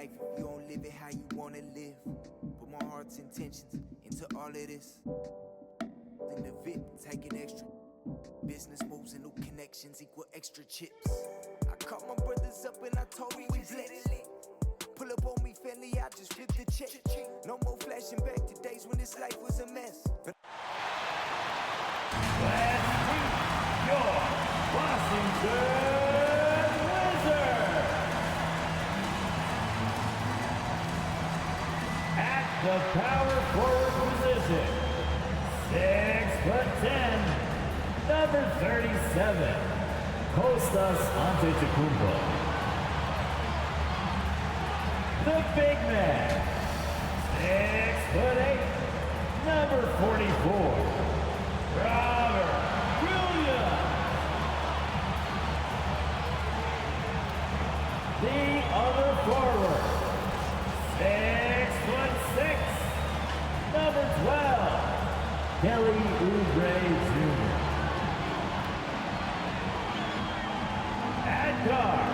life if you don't live it how you wanna live. Put my heart's intentions into all of this. In the VIP, taking extra. Business moves and new connections equal extra chips. I caught my brothers up and I told me we blessed. Pull up on me, family, I just flipped the check. No more flashing back to days when this life was a mess. Let's meet your Washington Wizards. At the power forward position, 6'10", number 37, Kostas Antetokounmpo. The big man, 6'8", number 44, Robert Williams. The other forward, 6'6", number 12, Kelly Oubre Jr. At guard,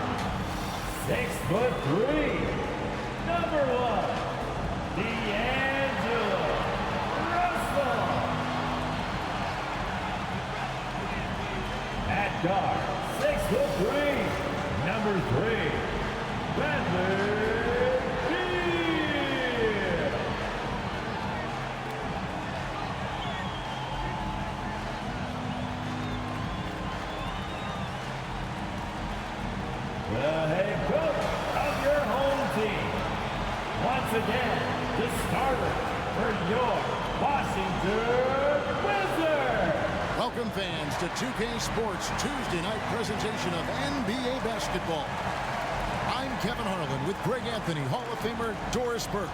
6'3", number 1, D'Angelo Russell. At guard, 6'3", number 3, Bradley Beal. The head coach of your home team. Once again, the starter for your Washington Wizards. Welcome fans to 2K Sports Tuesday night presentation of NBA basketball. I'm Kevin Harlan with Greg Anthony, Hall of Famer Doris Burke,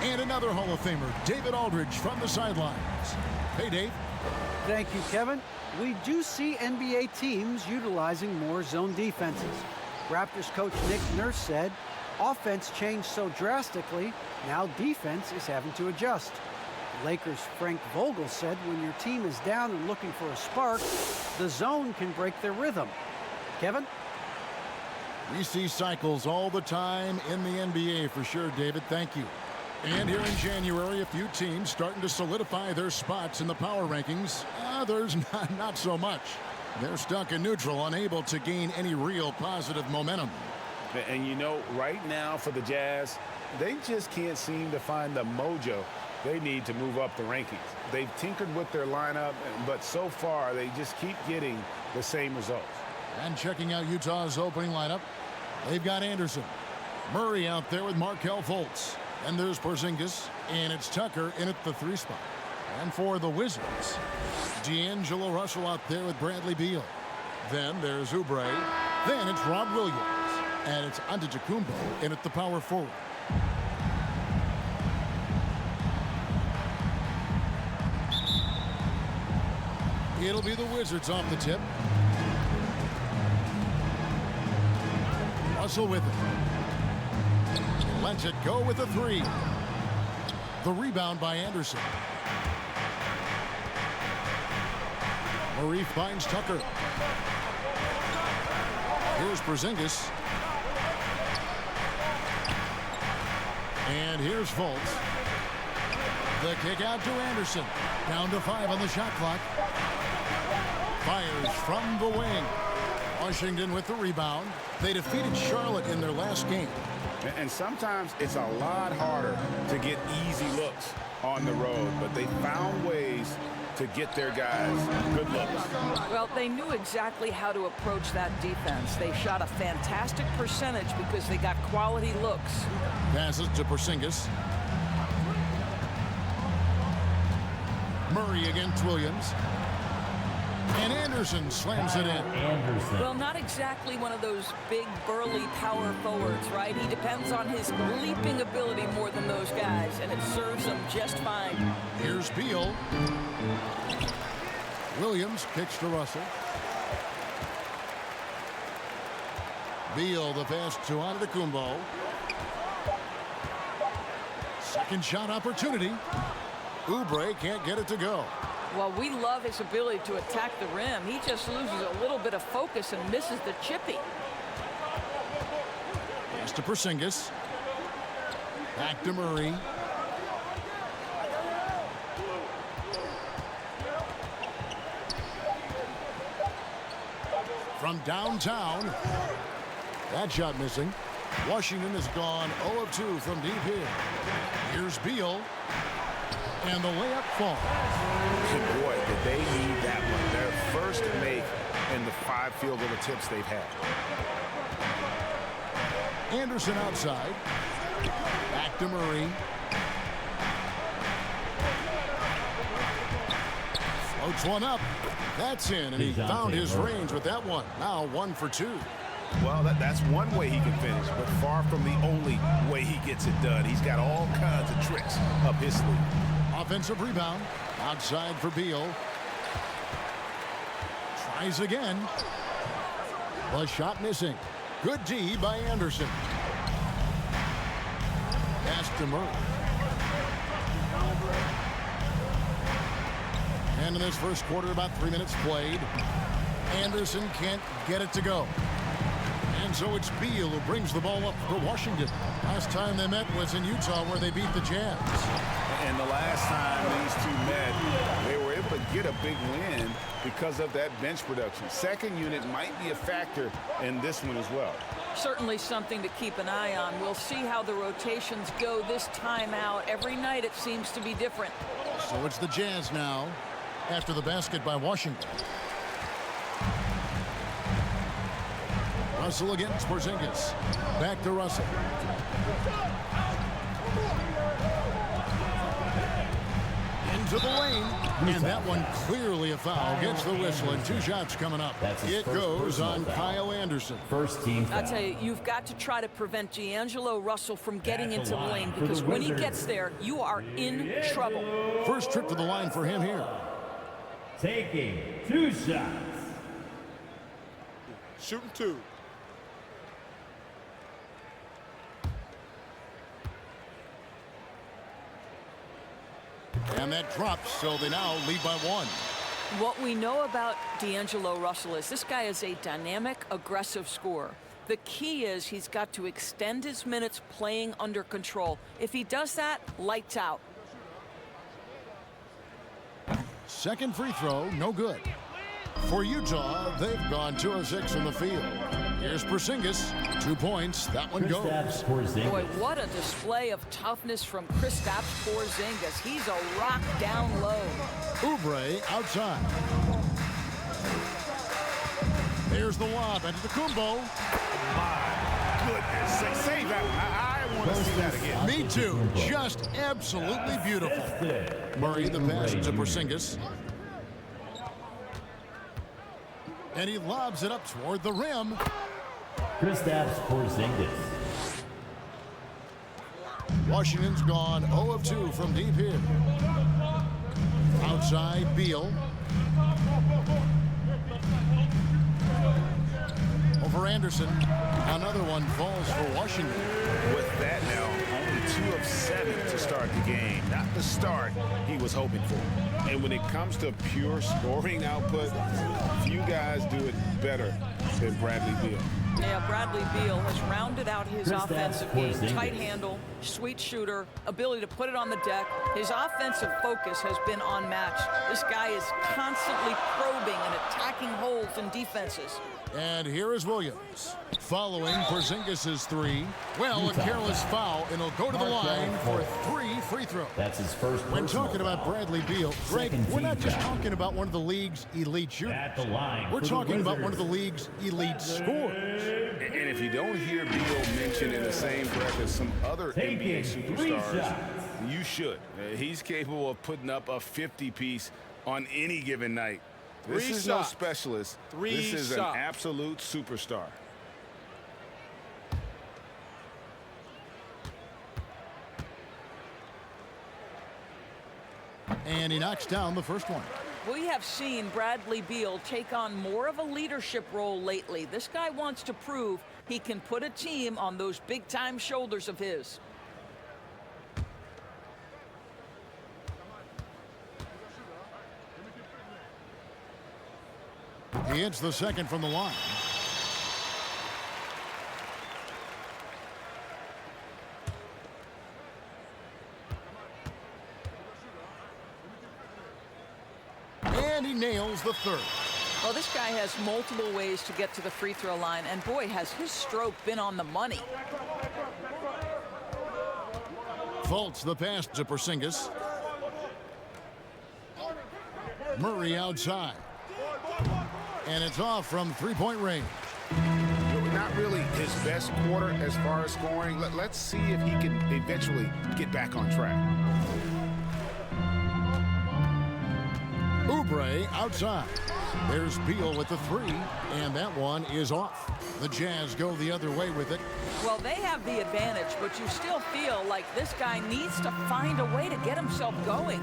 and another Hall of Famer, David Aldridge from the sidelines. Hey, Dave. Thank you, Kevin. We do see NBA teams utilizing more zone defenses. Raptors coach Nick Nurse said, offense changed so drastically, now defense is having to adjust. Lakers' Frank Vogel said when your team is down and looking for a spark, the zone can break their rhythm. Kevin? We see cycles all the time in the NBA for sure, David. Thank you. And here in January, a few teams starting to solidify their spots in the power rankings. Others not so much. They're stuck in neutral, unable to gain any real positive momentum. And you know, right now for the Jazz, they just can't seem to find the mojo they need to move up the rankings. They've tinkered with their lineup, but so far they just keep getting the same results. And checking out Utah's opening lineup, they've got Anderson. Murray out there with Markelle Fultz. And there's Porzingis, and it's Tucker in at the 3 spot. And for the Wizards, D'Angelo Russell out there with Bradley Beal. Then there's Oubre. Then it's Rob Williams. And it's Antetokounmpo in at the power forward. It'll be the Wizards off the tip. Russell with it. Lets it go with a 3. The rebound by Anderson. Murray finds Tucker. Here's Porzingis. And here's Fultz. The kick out to Anderson. Down to 5 on the shot clock. Fires from the wing. Washington with the rebound. They defeated Charlotte in their last game. And sometimes it's a lot harder to get easy looks on the road, but they found ways to get their guys good looks. Well, they knew exactly how to approach that defense. They shot a fantastic percentage because they got quality looks. Passes to Porzingis. Murray against Williams. And Anderson slams it in. Anderson. Well, not exactly one of those big, burly power forwards, right? He depends on his leaping ability more than those guys, and it serves him just fine. Here's Beal. Williams kicks to Russell. Beal, the pass to Antetokounmpo. Second shot opportunity. Oubre can't get it to go. Well, we love his ability to attack the rim. He just loses a little bit of focus and misses the chippy. Pass to Porzingis. Back to Murray. From downtown. That shot missing. Washington has gone 0 of 2 from deep here. Here's Beal. And the layup falls. Boy, did they need that one. Their first make in the 5 field goal attempts they've had. Anderson outside. Back to Murray. Floats one up. That's in, and he found his range with that one. Now 1 for 2. Well, that's one way he can finish, but far from the only way he gets it done. He's got all kinds of tricks up his sleeve. Offensive rebound. Outside for Beal. Tries again. The shot missing. Good D by Anderson. Pass to Murray. And in this first quarter, about 3 minutes played. Anderson can't get it to go. And so it's Beal who brings the ball up for Washington. Last time they met was in Utah, where they beat the Jazz. And the last time these two met, they were able to get a big win because of that bench production. Second unit might be a factor in this one as well. Certainly something to keep an eye on. We'll see how the rotations go this time out. Every night it seems to be different. So it's the Jazz now after the basket by Washington. Russell against Porzingis. Back to Russell. Into the lane. And that one clearly a foul. Gets the whistle, and 2 shots coming up. It goes on Kyle Anderson. First team foul. I'll tell you, you've got to try to prevent D'Angelo Russell from getting into the lane, because when he gets there, you are in trouble. First trip to the line for him here. Taking 2 shots. Shooting 2. And that drops, so they now lead by 1. What we know about D'Angelo Russell is this guy is a dynamic, aggressive scorer. The key is he's got to extend his minutes playing under control. If he does that, lights out. Second free throw, no good. For Utah, they've gone 2 of 6 from the field. Here's Porzingis, 2 points. That one goes. Boy, what a display of toughness from Kristaps Porzingis. He's a rock down low. Oubre outside. There's the lob into Kumbo. My goodness. Save that one. I want to see that again. Me too. Just absolutely beautiful. Murray, the pass to Porzingis. And he lobs it up toward the rim. Kristaps Porzingis. Washington's gone 0 of 2 from deep here. Outside, Beal. Over Anderson. Another one falls for Washington. With that now, only 2 of 7 to start the game. Not the start he was hoping for. And when it comes to pure scoring output, few guys do it better than Bradley Beal. Yeah, Bradley Beal has rounded out his offensive game. Tight handle, sweet shooter, ability to put it on the deck. His offensive focus has been unmatched. This guy is constantly probing and attacking holes in defenses. And here is Williams. Following Porzingis' 3. Well, a careless foul, and he'll go to the line for 3 free throws. That's his first. When talking about Bradley Beal, Greg, we're not just talking about one of the league's elite shooters. We're talking about one of the league's elite scorers. And if you don't hear Beal mentioned in the same breath as some other NBA superstars, you should. He's capable of putting up a 50-piece on any given night. This is no specialist. This is an absolute superstar. And he knocks down the first one. We have seen Bradley Beal take on more of a leadership role lately. This guy wants to prove he can put a team on those big-time shoulders of his. He hits the second from the line. nails the third. Well, this guy has multiple ways to get to the free throw line, and boy, has his stroke been on the money. Fultz the pass to Porzingis. Murray outside. And it's off from three-point range. Not really his best quarter as far as scoring. Let's see if he can eventually get back on track. Oubre outside. There's Beal with the three, and that one is off. The Jazz go the other way with it. Well, they have the advantage, but you still feel like this guy needs to find a way to get himself going.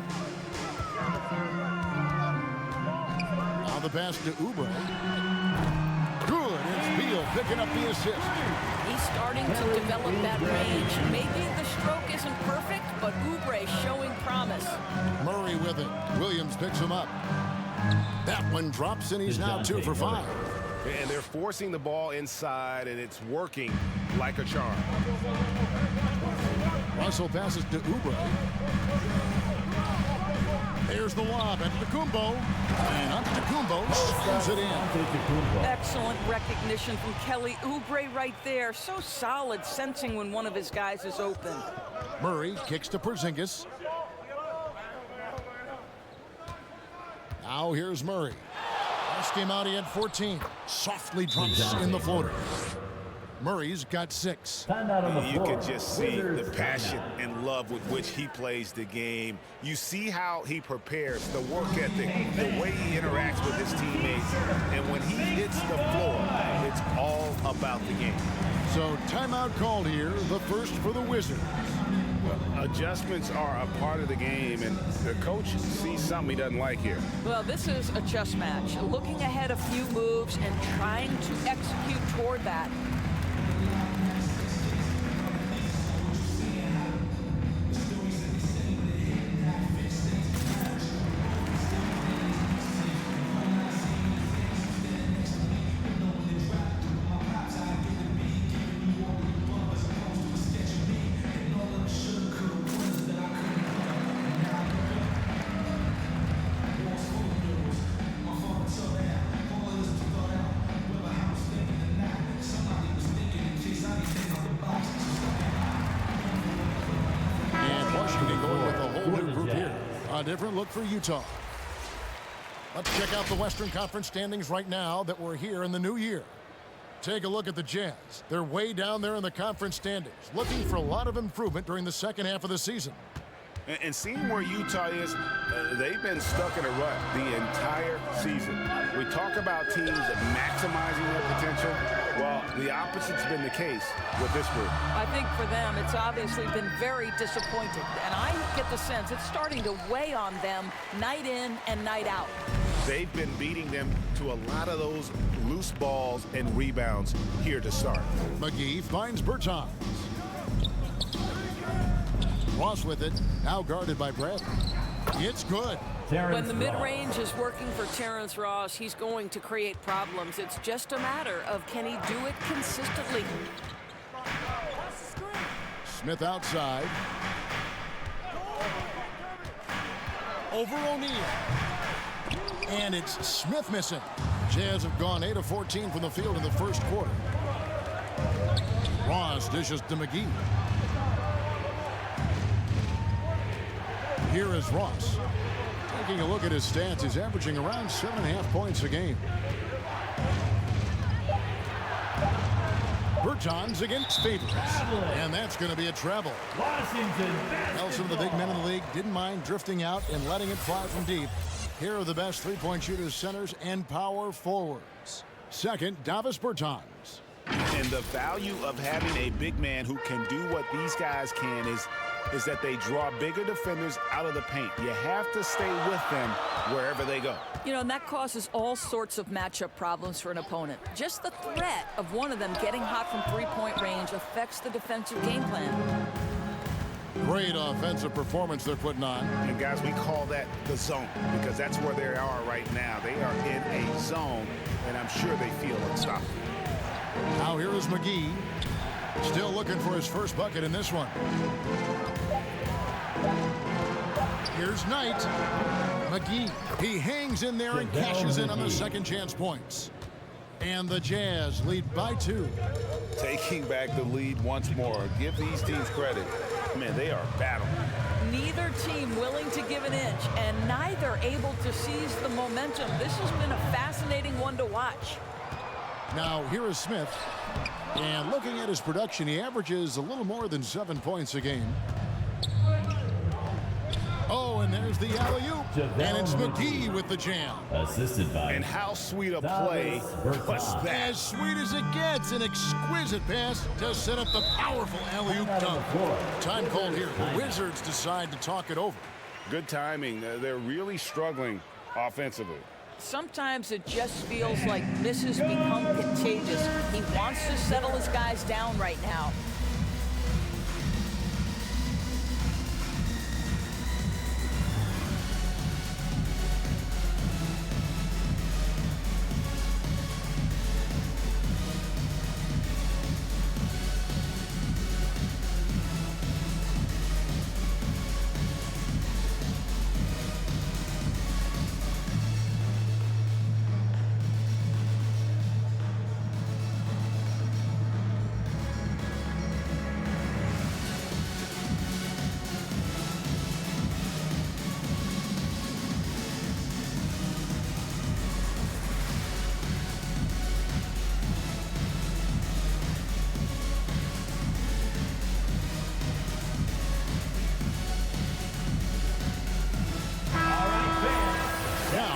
Now the pass to Oubre. Good. It's Beal picking up the assist. He's starting to develop that range. Maybe the stroke isn't perfect, but Oubre showing promise. Murray with it. Williams picks him up. That one drops, and he's now 2 for 5. And they're forcing the ball inside, and it's working like a charm. Russell passes to Oubre. There's the lob at Antetokounmpo. And Antetokounmpo slams it in. Excellent recognition from Kelly Oubre right there. So solid, sensing when one of his guys is open. Murray kicks to Porzingis. Now here's Murray. Last game out, he had 14. Softly drops in the floater. Murray's got 6. You can just see the passion and love with which he plays the game. You see how he prepares, the work ethic, the way he interacts with his teammates. And when he hits the floor, it's all about the game. So timeout called here, the first for the Wizards. Adjustments are a part of the game, and the coach sees something he doesn't like here. Well, this is a chess match. Looking ahead a few moves and trying to execute toward that. A different look for Utah. Let's check out the Western Conference standings right now that we're here in the new year. Take a look at the Jazz. They're way down there in the conference standings, looking for a lot of improvement during the second half of the season. And seeing where Utah is, they've been stuck in a rut the entire season. We talk about teams maximizing their potential. Well, the opposite's been the case with this group. I think for them, it's obviously been very disappointing. And I get the sense it's starting to weigh on them night in and night out. They've been beating them to a lot of those loose balls and rebounds here to start. McGee finds Bertans. Ross with it, now guarded by Bradley. It's good. When the mid-range is working for Terrence Ross, he's going to create problems. It's just a matter of can he do it consistently. Smith outside. Over O'Neal. And it's Smith missing. Jazz have gone 8 of 14 from the field in the first quarter. Ross dishes to McGee. Here is Ross. Taking a look at his stats, he's averaging around 7.5 points a game. Bertans against Favors. And that's going to be a travel. Nelson, the big men in the league, didn't mind drifting out and letting it fly from deep. Here are the best three-point shooters, centers, and power forwards. Second, Davis Bertans. And the value of having a big man who can do what these guys can is that they draw bigger defenders out of the paint. You have to stay with them wherever they go. You know, and that causes all sorts of matchup problems for an opponent. Just the threat of one of them getting hot from three-point range affects the defensive game plan. Great offensive performance they're putting on. And guys, we call that the zone because that's where they are right now. They are in a zone, and I'm sure they feel unstoppable. Now here is McGee. Still looking for his first bucket in this one. Here's Knight. McGee, he hangs in there and cashes in on the second chance points. And the Jazz lead by 2. Taking back the lead once more. Give these teams credit. Man, they are battling. Neither team willing to give an inch, and neither able to seize the momentum. This has been a fascinating one to watch. Now, here is Smith. And looking at his production, he averages a little more than 7 points a game. Oh, and there's the alley-oop. And it's McGee with the jam. Assisted by. And how sweet a play was that? As sweet as it gets, an exquisite pass to set up the powerful alley-oop dunk. Time called here. The Wizards decide to talk it over. Good timing. They're really struggling offensively. Sometimes it just feels like misses become contagious. He wants to settle his guys down right now.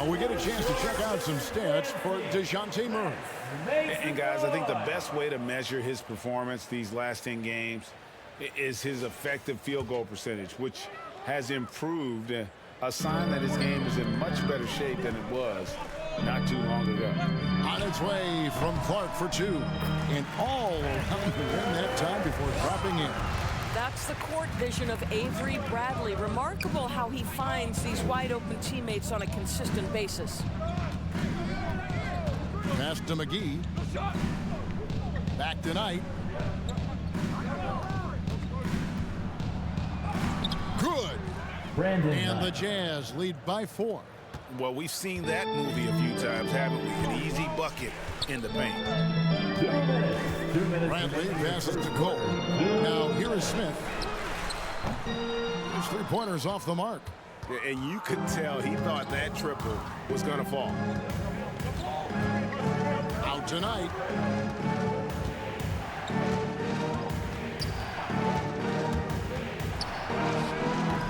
We get a chance to check out some stats for DeJounte Murray. And guys, I think the best way to measure his performance these last 10 games is his effective field goal percentage, which has improved, a sign that his game is in much better shape than it was not too long ago. On its way from Clark for 2. And all coming in that time before dropping in. That's the court vision of Avery Bradley. Remarkable how he finds these wide-open teammates on a consistent basis. Pass to McGee. Back to Knight. Good. Brandon and Knight. the Jazz lead by 4. Well, we've seen that movie a few times, haven't we? An easy bucket in the paint. 2 minutes. 2 minutes. Bradley passes to Cole. Now here is Smith. His 3-pointers off the mark. And you could tell he thought that triple was going to fall. Out tonight.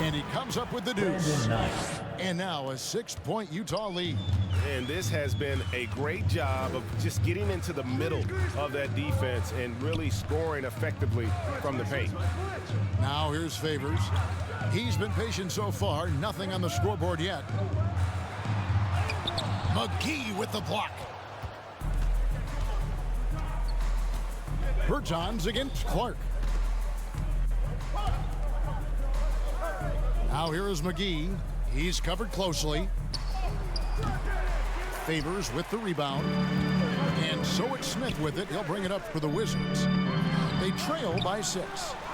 And he comes up with the deuce. And now a 6-point Utah lead. And this has been a great job of just getting into the middle of that defense and really scoring effectively from the paint. Now here's Favors. He's been patient so far. Nothing on the scoreboard yet. McGee with the block. Bertans against Clark. Now here is McGee. He's covered closely. Favors with the rebound. And so it's Smith with it. He'll bring it up for the Wizards. They trail by 6.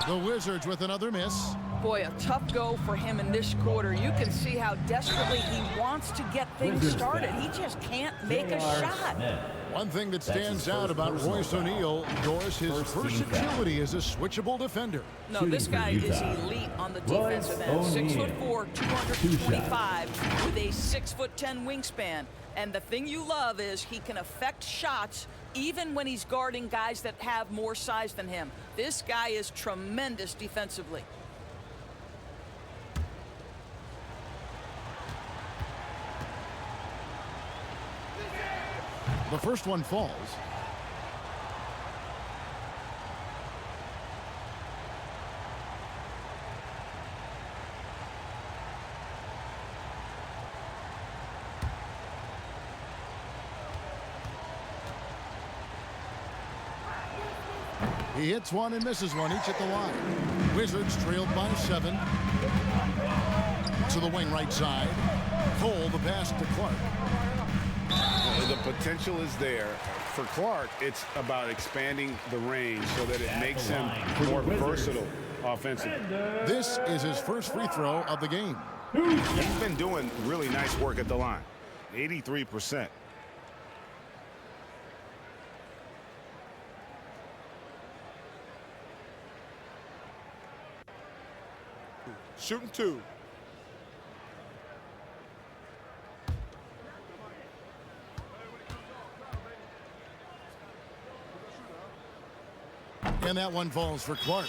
The Wizards with another miss. Boy, a tough go for him in this quarter. You can see how desperately he wants to get things started. He just can't make a shot. One thing that stands out about Royce O'Neal, Doris, his versatility as a switchable defender. No, this guy is elite on the defensive end. 6'4", 225 with a 6'10" wingspan. And the thing you love is he can affect shots even when he's guarding guys that have more size than him. This guy is tremendous defensively. The first one falls. He hits one and misses one, each at the line. Wizards trailed by 7. To the wing right side. Cole, the pass to Clark. The potential is there. For Clark, it's about expanding the range so that it makes him more versatile offensively. This is his first free throw of the game. He's been doing really nice work at the line. 83%. Shooting 2. And that one falls for Clark.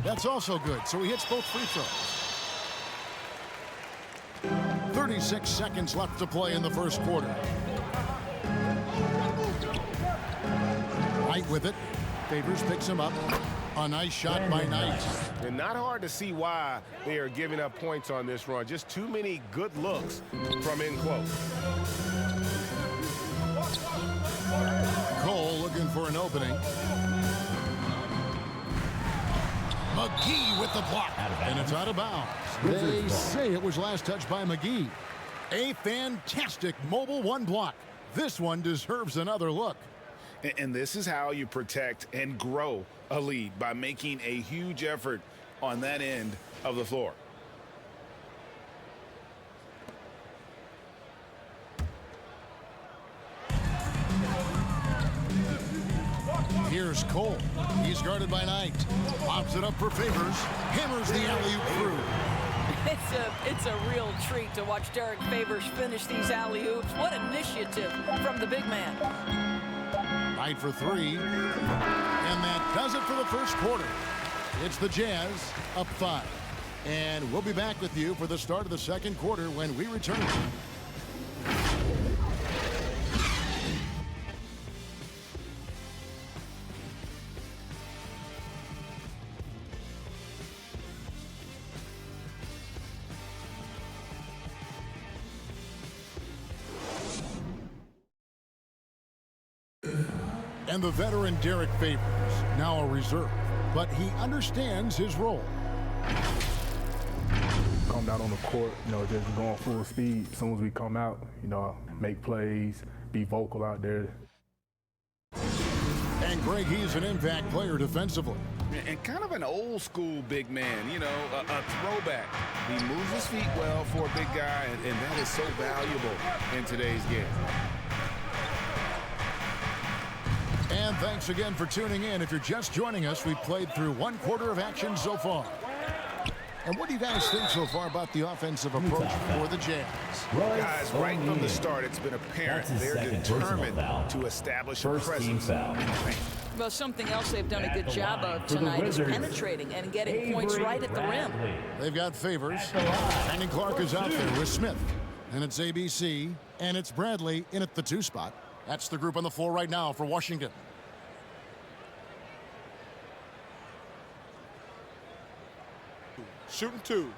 That's also good, so he hits both free throws. 36 seconds left to play in the first quarter. Knight with it. Favors picks him up. A nice shot by Knight. And not hard to see why they are giving up points on this run. Just too many good looks from in close. Cole looking for an opening. McGee with the block. And it's out of bounds. They say it was last touched by McGee. A fantastic mobile one block. This one deserves another look. And this is how you protect and grow a lead, by making a huge effort on that end of the floor. Here's Cole. He's guarded by Knight. Lobs it up for Favors. Hammers the alley-oop through. It's a real treat to watch Derek Favors finish these alley-oops. What initiative from the big man. Knight for 3. And that does it for the first quarter. It's the Jazz up 5. And we'll be back with you for the start of the second quarter when we return. And the veteran Derek Favors, now a reserve, but he understands his role. Come out on the court, just going full speed. As soon as we come out, make plays, be vocal out there. And Greg, he's an impact player defensively. And kind of an old school big man, a throwback. He moves his feet well for a big guy, and that is so valuable in today's game. And thanks again for tuning in. If you're just joining us, we've played through one quarter of action so far. And what do you guys think so far about the offensive approach for the Jazz? Guys, right from the start, it's been apparent they're determined to establish a presence. Well, something else they've done a good job of tonight is penetrating and getting points right at the rim. They've got Favors. Brandon Clark is out there with Smith. And it's ABC. And it's Bradley in at the 2 spot. That's the group on the floor right now for Washington. Shooting 2.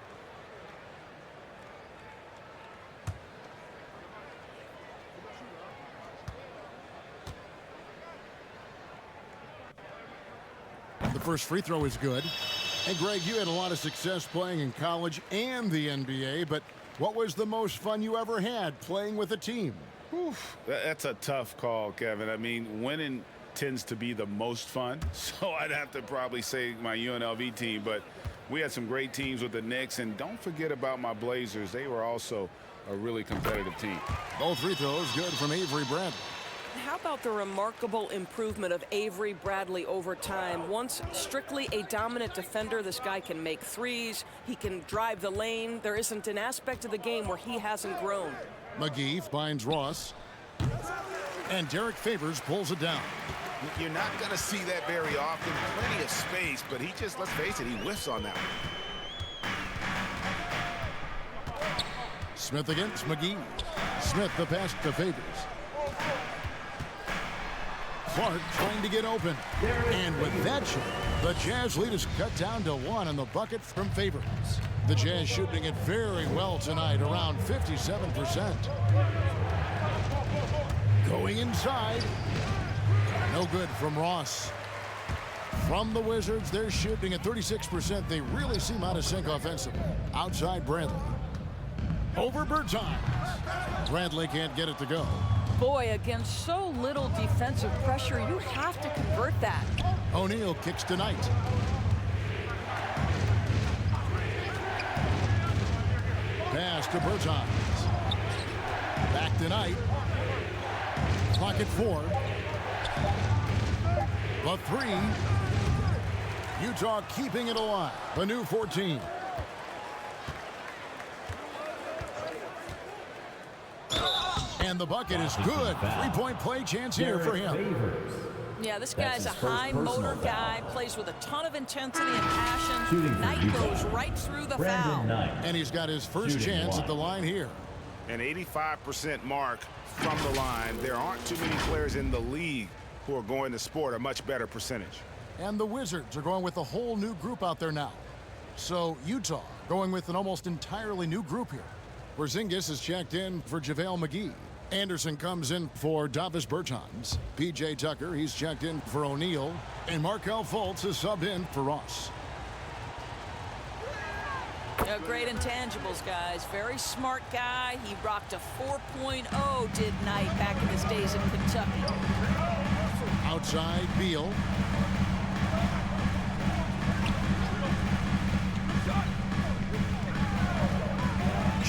The first free throw is good. And Greg, you had a lot of success playing in college and the NBA, but what was the most fun you ever had playing with a team? Oof, that's a tough call, Kevin. I mean, winning tends to be the most fun, so I'd have to probably say my UNLV team, but we had some great teams with the Knicks, and don't forget about my Blazers. They were also a really competitive team. Both free throws good from Avery Bradley. How about the remarkable improvement of Avery Bradley over time? Once strictly a dominant defender, this guy can make threes. He can drive the lane. There isn't an aspect of the game where he hasn't grown. McGee finds Ross. And Derek Favors pulls it down. You're not going to see that very often. Plenty of space, but he just, let's face it, he whiffs on that one. Smith against McGee. Smith the pass to Favors. Clark trying to get open. And with that shot, the Jazz lead is cut down to 1 on the bucket from Favors. The Jazz shooting it very well tonight, around 57%. Going inside. No good from Ross. From the Wizards, they're shooting at 36%. They really seem out of sync offensively. Outside Bradley. Over Bertans. Bradley can't get it to go. Boy, against so little defensive pressure, you have to convert that. O'Neal kicks to Knight. Pass to Bertans. Back to Knight. Clock at 4. The 3. Utah keeping it alive. A new 14. And the bucket is good. Three-point play chance here for him. Yeah, this guy's a high motor guy, plays with a ton of intensity and passion. Knight goes right through the foul. And he's got his first chance at the line here. An 85% mark from the line. There aren't too many players in the league who are going to sport a much better percentage. And the Wizards are going with a whole new group out there now. So Utah going with an almost entirely new group here. Porzingis is checked in for JaVale McGee. Anderson comes in for Davis Bertans. P.J. Tucker, he's checked in for O'Neal. And Markelle Fultz is subbed in for Ross. Yeah, great intangibles, guys. Very smart guy. He rocked a 4.0, did Knight, back in his days in Kentucky. Outside, Beal.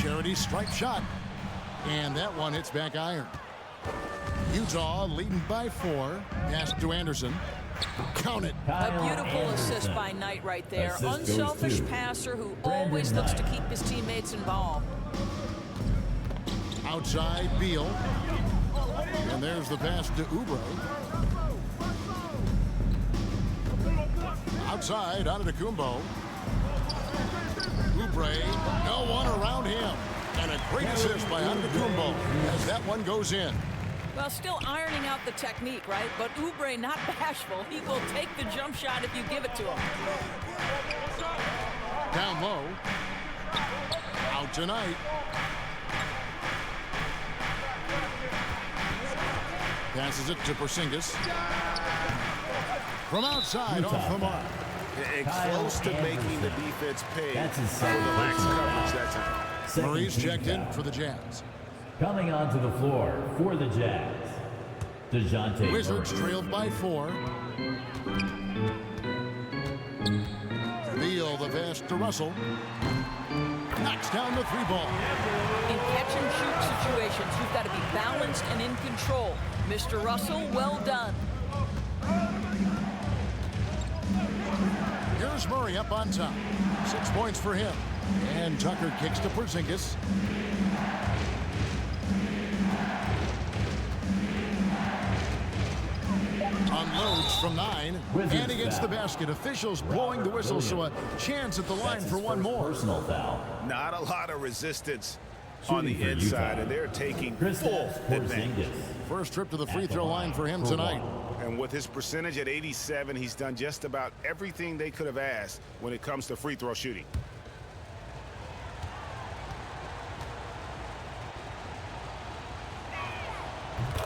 Charity stripe shot. And that one hits back iron. Utah leading by 4. Pass to Anderson. Count it. A beautiful assist by Knight right there. Unselfish passer who always looks to keep his teammates involved. Outside, Beal. And there's the pass to Oubre. Outside, Antetokounmpo. Oubre, no one around him. And a great assist by Antetokounmpo as that one goes in. Well, still ironing out the technique, right? But Oubre not bashful. He will take the jump shot if you give it to him. Down low. Out tonight. Passes it to Porzingis. From outside, off the mark. And close to making the defense pay for the lax coverage that time. Murray's checked in for the Jazz. Coming onto the floor for the Jazz, DeJounte Wizards Murray. trailed by 4. Beal, the pass to Russell. Knocks down the 3-ball. In catch-and-shoot situations, you've got to be balanced and in control. Mr. Russell, well done. Here's Murray up on top. 6 points for him. And Tucker kicks to Porzingis. Unloads from 9. And he gets the basket. Officials blowing the whistle, so a chance at the line for one more. Personal foul. Not a lot of resistance on the inside, and they're taking full advantage. First trip to the free throw line for him tonight. And with his percentage at 87, he's done just about everything they could have asked when it comes to free throw shooting.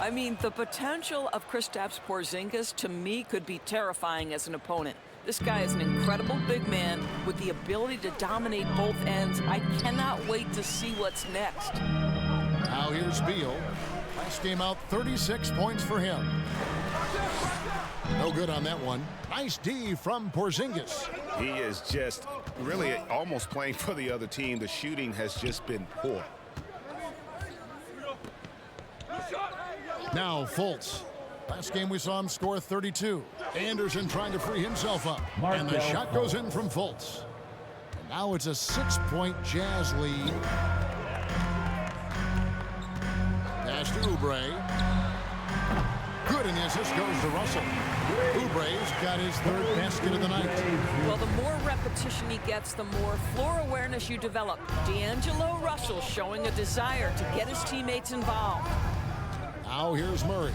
I mean, the potential of Kristaps Porzingis, to me, could be terrifying as an opponent. This guy is an incredible big man with the ability to dominate both ends. I cannot wait to see what's next. Now here's Beal. Last game out, 36 points for him. No good on that one. Nice D from Porzingis. He is just really almost playing for the other team. The shooting has just been poor. Now Fultz. Last game we saw him score 32. Anderson trying to free himself up. And the shot goes in from Fultz. And now it's a 6-point Jazz lead. Pass to Oubre. Good, and the assist goes to Russell. Oubre's got his 3rd basket of the night. Well, the more repetition he gets, the more floor awareness you develop. D'Angelo Russell showing a desire to get his teammates involved. Now here's Murray.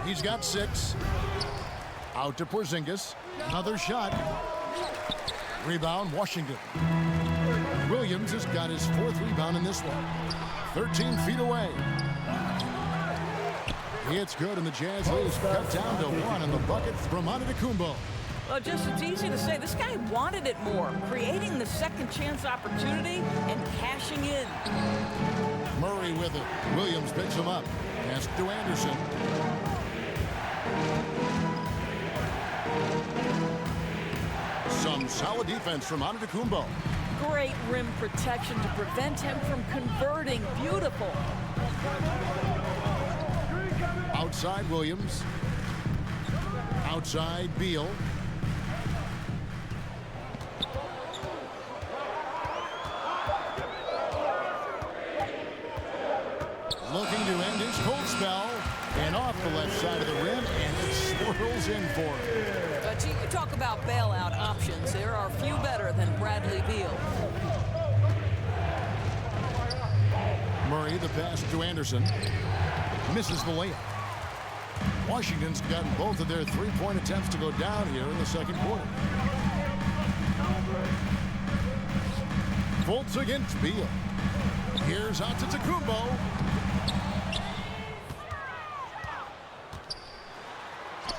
He's got 6. Out to Porzingis. Another shot. Rebound, Washington. Williams has got his 4th rebound in this one. 13 feet away. It's good, and the Jazz lead cut down to 1 in the bucket from Antetokounmpo. Well, just it's easy to say. This guy wanted it more, creating the second chance opportunity and cashing in. Murray with it. Williams picks him up. Pass to Anderson. Some solid defense from Antetokounmpo. Great rim protection to prevent him from converting. Beautiful. Outside Williams. Outside Beal. Looking to end his cold spell. And off the left side of the rim, and it swirls in for him. But you talk about bailout options. There are few better than Bradley Beal. Murray, the pass to Anderson. Misses the layup. Washington's gotten both of their three-point attempts to go down here in the second quarter. Fultz against Beal. Here's Antetokounmpo.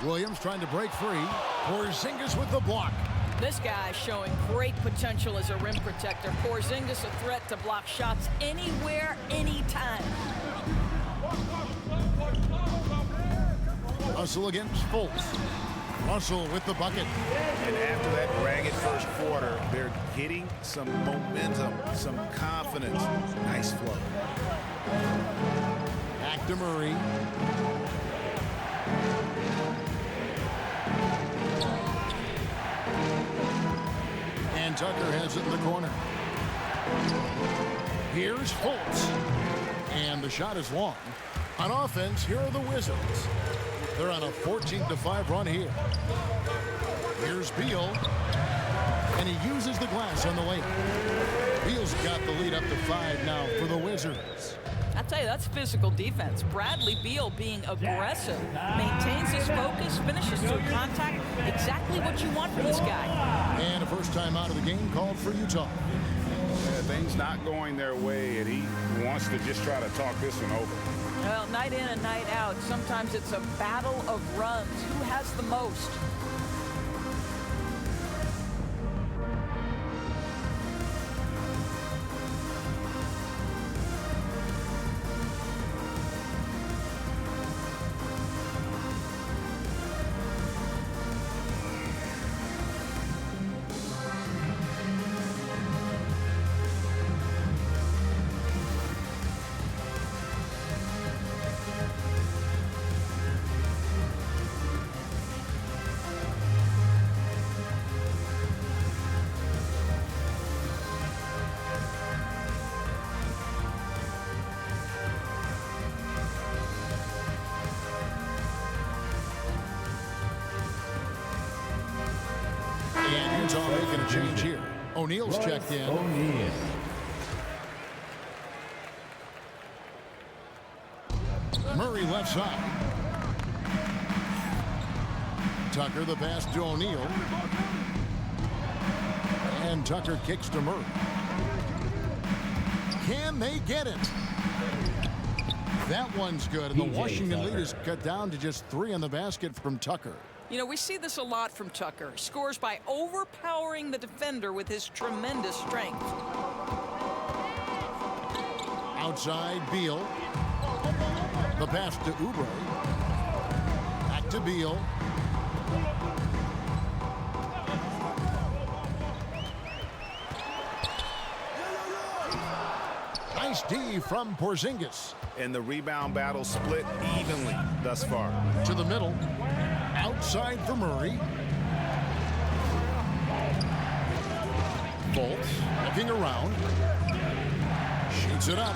Williams trying to break free. Porzingis with the block. This guy's showing great potential as a rim protector. Porzingis a threat to block shots anywhere, anytime. Russell against Fultz. Russell with the bucket. And after that ragged first quarter, they're getting some momentum, some confidence. Nice flow. Back to Murray. And Tucker has it in the corner. Here's Fultz. And the shot is long. On offense, here are the Wizards. They're on a 14-5 run here. Here's Beal. And he uses the glass on the lane. Beal's got the lead up to 5 now for the Wizards. I tell you, that's physical defense. Bradley Beal being aggressive, maintains his focus, finishes through contact. Exactly what you want from this guy. And a first time out of the game called for Utah. Yeah, things not going their way, and he wants to just try to talk this one over. Well, night in and night out, sometimes it's a battle of runs. Who has the most? Utah making a change here. O'Neal's checked in. O'Neal. Murray left side. Tucker the pass to O'Neal. And Tucker kicks to Murray. Can they get it? That one's good. And the Washington lead is cut down to just 3 on the basket from Tucker. You know, we see this a lot from Tucker. Scores by overpowering the defender with his tremendous strength. Outside Beal. The pass to Oubre. Back to Beal. Nice D from Porzingis. And the rebound battle split evenly thus far. To the middle. Outside for Murray. Fultz looking around. Shoots it up.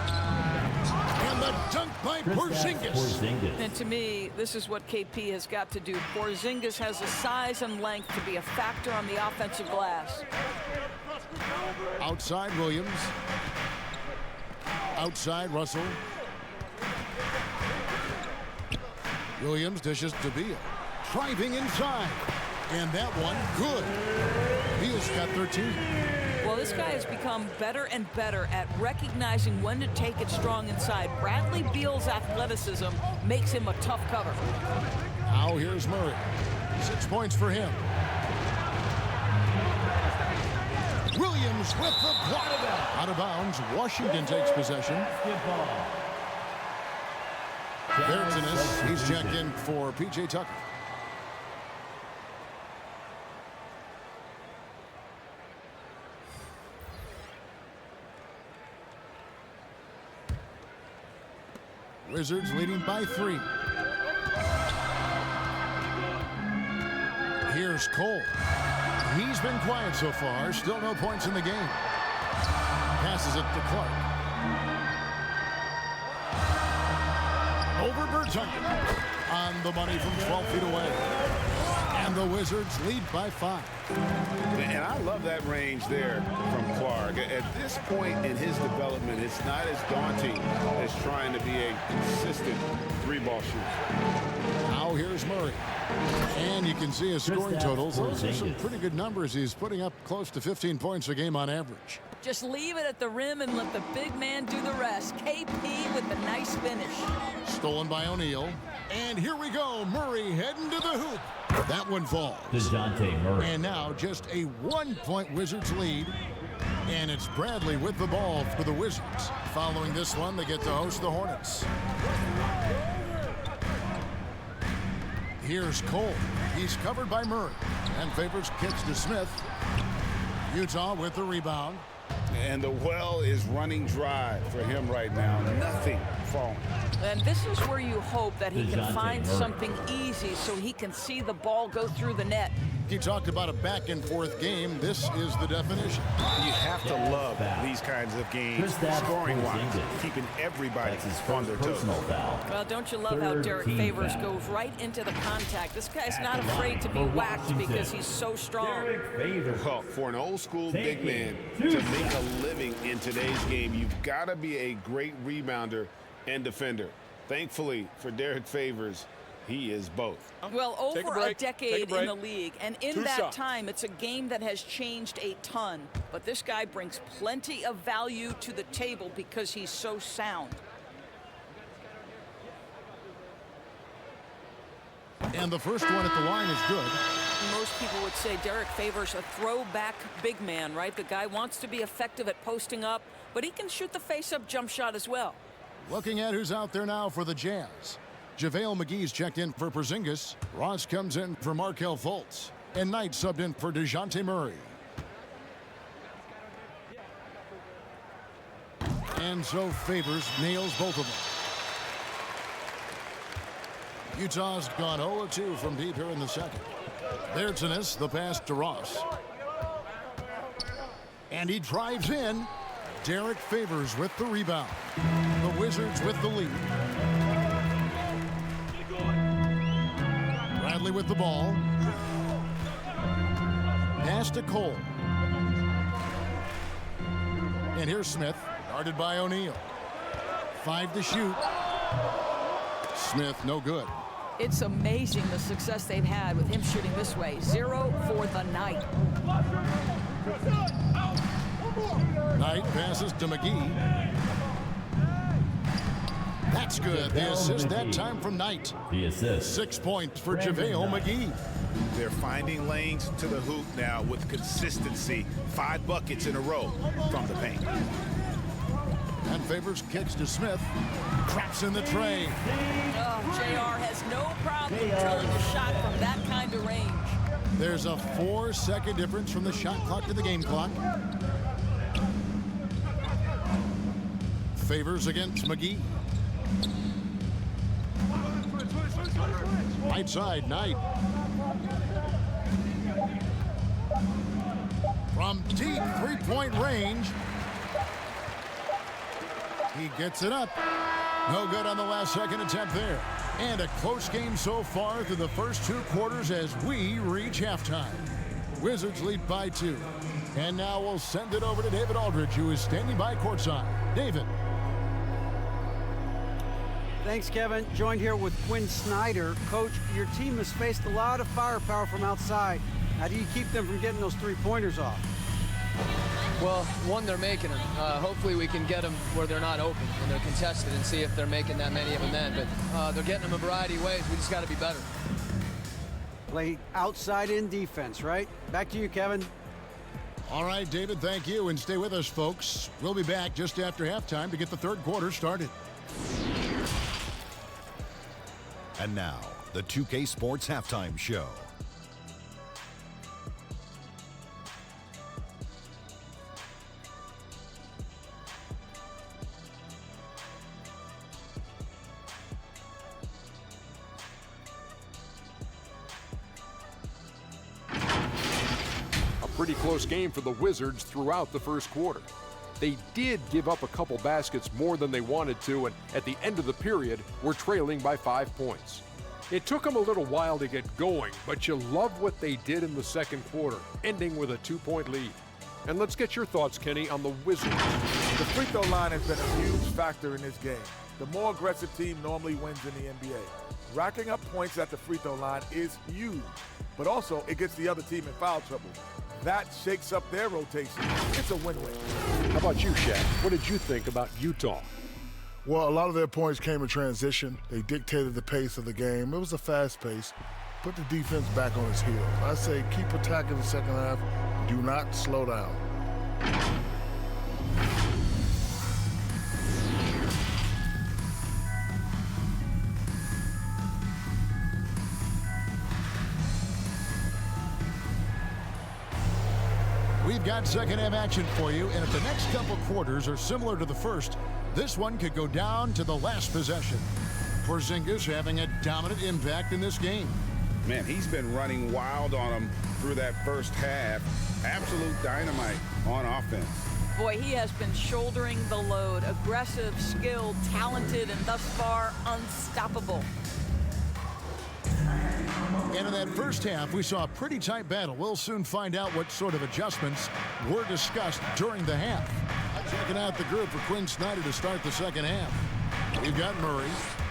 And the dunk by Porzingis. And to me, this is what KP has got to do. Porzingis has the size and length to be a factor on the offensive glass. Outside Williams. Outside Russell. Williams dishes to Beal. Driving inside. And that one, good. Beal's got 13. Well, this guy has become better and better at recognizing when to take it strong inside. Bradley Beal's athleticism makes him a tough cover. Now here's Murray. 6 points for him. Williams with the block. Out of bounds. Washington takes possession. There's Innes. He's checked in for P.J. Tucker. Wizards leading by 3. Here's Cole. He's been quiet so far. Still no points in the game. Passes it to Clark. Over Bertuggen. On the money from 12 feet away. And the Wizards lead by 5. And I love that range there from Clark. At this point in his development, it's not as daunting as trying to be a consistent three-ball shooter. Now here's Murray. And you can see his scoring totals. Those are some pretty good numbers. He's putting up close to 15 points a game on average. Just leave it at the rim and let the big man do the rest. KP with the nice finish. Stolen by O'Neal. And here we go. Murray heading to the hoop. That one falls. DeJounte Murray. And now just a 1-point Wizards lead. And it's Bradley with the ball for the Wizards. Following this one, they get to host the Hornets. Here's Cole. He's covered by Murray. And Favors kicks to Smith. Utah with the rebound. And the well is running dry for him right now. Nothing falling. And this is where you hope that he can find something easy so he can see the ball go through the net. He talked about a back-and-forth game. This is the definition. You have to love these kinds of games, scoring-wise, keeping everybody on their toes. Well, don't you love how Derek Favors goes right into the contact? This guy's not afraid to be whacked because he's so strong. Well, for an old-school big man to make a living in today's game, you've got to be a great rebounder and defender. Thankfully for Derek Favors, he is both. Well, over a decade in the league, and in that time, it's a game that has changed a ton. But this guy brings plenty of value to the table because he's so sound. And the first one at the line is good. Most people would say Derek Favors a throwback big man, right? The guy wants to be effective at posting up, but he can shoot the face-up jump shot as well. Looking at who's out there now for the Jazz. JaVale McGee's checked in for Porzingis. Ross comes in for Markelle Fultz. And Knight subbed in for DeJounte Murray. And so Favors nails both of them. Utah's gone 0-2 from deep here in the second. There's Innes, the pass to Ross. And he drives in. Derek Favors with the rebound. The Wizards with the lead. Bradley with the ball. Pass to Cole. And here's Smith, guarded by O'Neal. 5 to shoot. Smith, no good. It's amazing the success they've had with him shooting this way. 0 for the night. Knight passes to McGee. That's good. The assist that time from Knight. The assist. 6 points for JaVale McGee. They're finding lanes to the hoop now with consistency. 5 buckets in a row from the paint. And Favors kicks to Smith. Traps in the tray. JR has no problem drilling a shot from that kind of range. There's a 4-second difference from the shot clock to the game clock. Favors against McGee. Right side, Knight. From deep three-point range. He gets it up. No good on the last second attempt there. And a close game so far through the first 2 quarters as we reach halftime. Wizards lead by 2. And now we'll send it over to David Aldridge, who is standing by courtside. David. Thanks, Kevin. Joined here with Quinn Snyder. Coach, your team has faced a lot of firepower from outside. How do you keep them from getting those 3-pointers off? Well, one, they're making them. Hopefully we can get them where they're not open and they're contested and see if they're making that many of them then. But they're getting them a variety of ways. We just got to be better. Play outside-in defense, right? Back to you, Kevin. All right, David, thank you. And stay with us, folks. We'll be back just after halftime to get the third quarter started. And now, the 2K Sports Halftime Show. Pretty close game for the Wizards throughout the first quarter. They did give up a couple baskets more than they wanted to, and at the end of the period, were trailing by 5 points. It took them a little while to get going, but you love what they did in the second quarter, ending with a 2-point lead. And let's get your thoughts, Kenny, on the Wizards. The free throw line has been a huge factor in this game. The more aggressive team normally wins in the NBA. Racking up points at the free throw line is huge, but also it gets the other team in foul trouble. That shakes up their rotation. It's a win-win. How about you, Shaq? What did you think about Utah? Well, a lot of their points came in transition. They dictated the pace of the game. It was a fast pace. Put the defense back on its heels. I say keep attacking the second half. Do not slow down. We've got second half action for you, and if the next couple quarters are similar to the first, this one could go down to the last possession. Porzingis having a dominant impact in this game. Man, he's been running wild on him through that first half. Absolute dynamite on offense. Boy, he has been shouldering the load. Aggressive, skilled, talented, and thus far unstoppable. And in that first half, we saw a pretty tight battle. We'll soon find out what sort of adjustments were discussed during the half. Checking out the group for Quinn Snyder to start the second half. We've got Murray.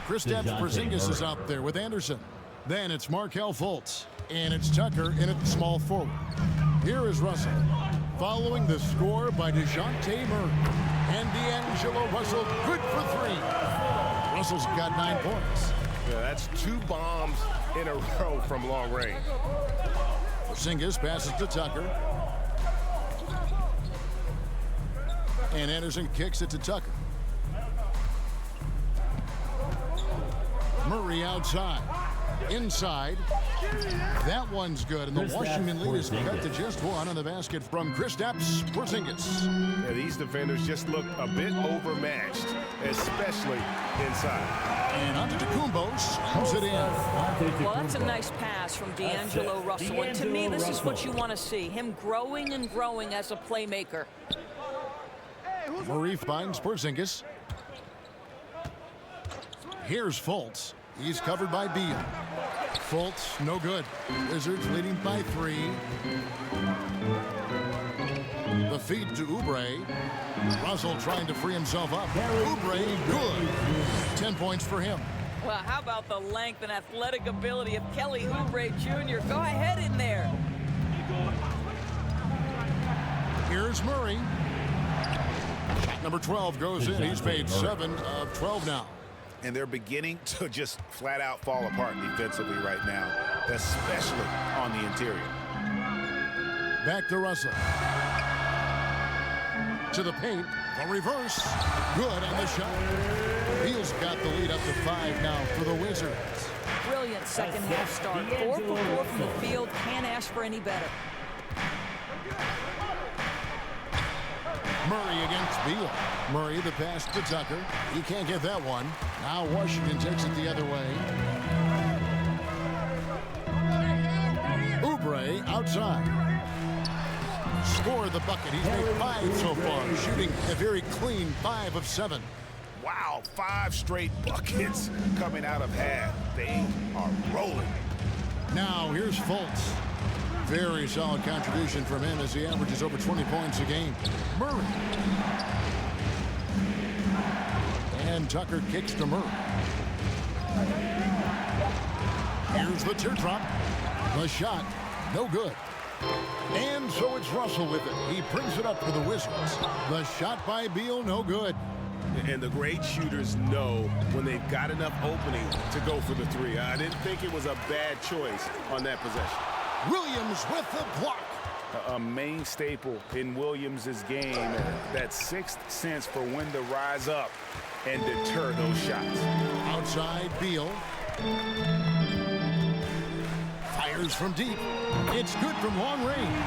Kristaps Porzingis is out there with Anderson. Then it's Markelle Fultz. And it's Tucker in at the small forward. Here is Russell. Following the score by DeJounte Murray. And D'Angelo Russell, good for three. Russell's got 9 points. Yeah, that's 2 bombs in a row from long range. Porzingis passes to Tucker. And Anderson kicks it to Tucker. Murray outside. Inside. That one's good, and the Washington lead is cut to just 1 on the basket from Kristaps Porzingis. Yeah, these defenders just look a bit overmatched, especially inside. And Antetokounmpo slams it in. Well, that's a nice pass from D'Angelo Russell. And to me, this is what you want to see. Him growing and growing as a playmaker. Murray finds Porzingis. Here's Fultz. He's covered by Beal. Fultz, no good. Wizards leading by 3. The feed to Oubre. Russell trying to free himself up. Oubre, good. 10 points for him. Well, how about the length and athletic ability of Kelly Oubre Jr.? Go ahead in there. Here's Murray. Number 12 goes in. He's made 7 of 12 now. And they're beginning to just flat out fall apart defensively right now, especially on the interior. Back to Russell. To the paint. A reverse. Good on the shot. Beal's got the lead up to 5 now for the Wizards. Brilliant second half start. 4 for 4 from the field. Can't ask for any better. Murray against Beal. Murray the pass to Tucker. He can't get that one. Now Washington takes it the other way. Oubre outside. Scored the bucket. He's made 5 so far, shooting a very clean 5 of 7. Wow, 5 straight buckets coming out of half. They are rolling. Now here's Fultz. Very solid contribution from him as he averages over 20 points a game. Murray. And Tucker kicks to Murray. Here's the teardrop. The shot, no good. And so it's Russell with it. He brings it up for the Wizards. The shot by Beal, no good. And the great shooters know when they've got enough opening to go for the three. I didn't think it was a bad choice on that possession. Williams with the block. A main staple in Williams' game, that sixth sense for when to rise up and deter those shots. Outside, Beal. Fires from deep. It's good from long range.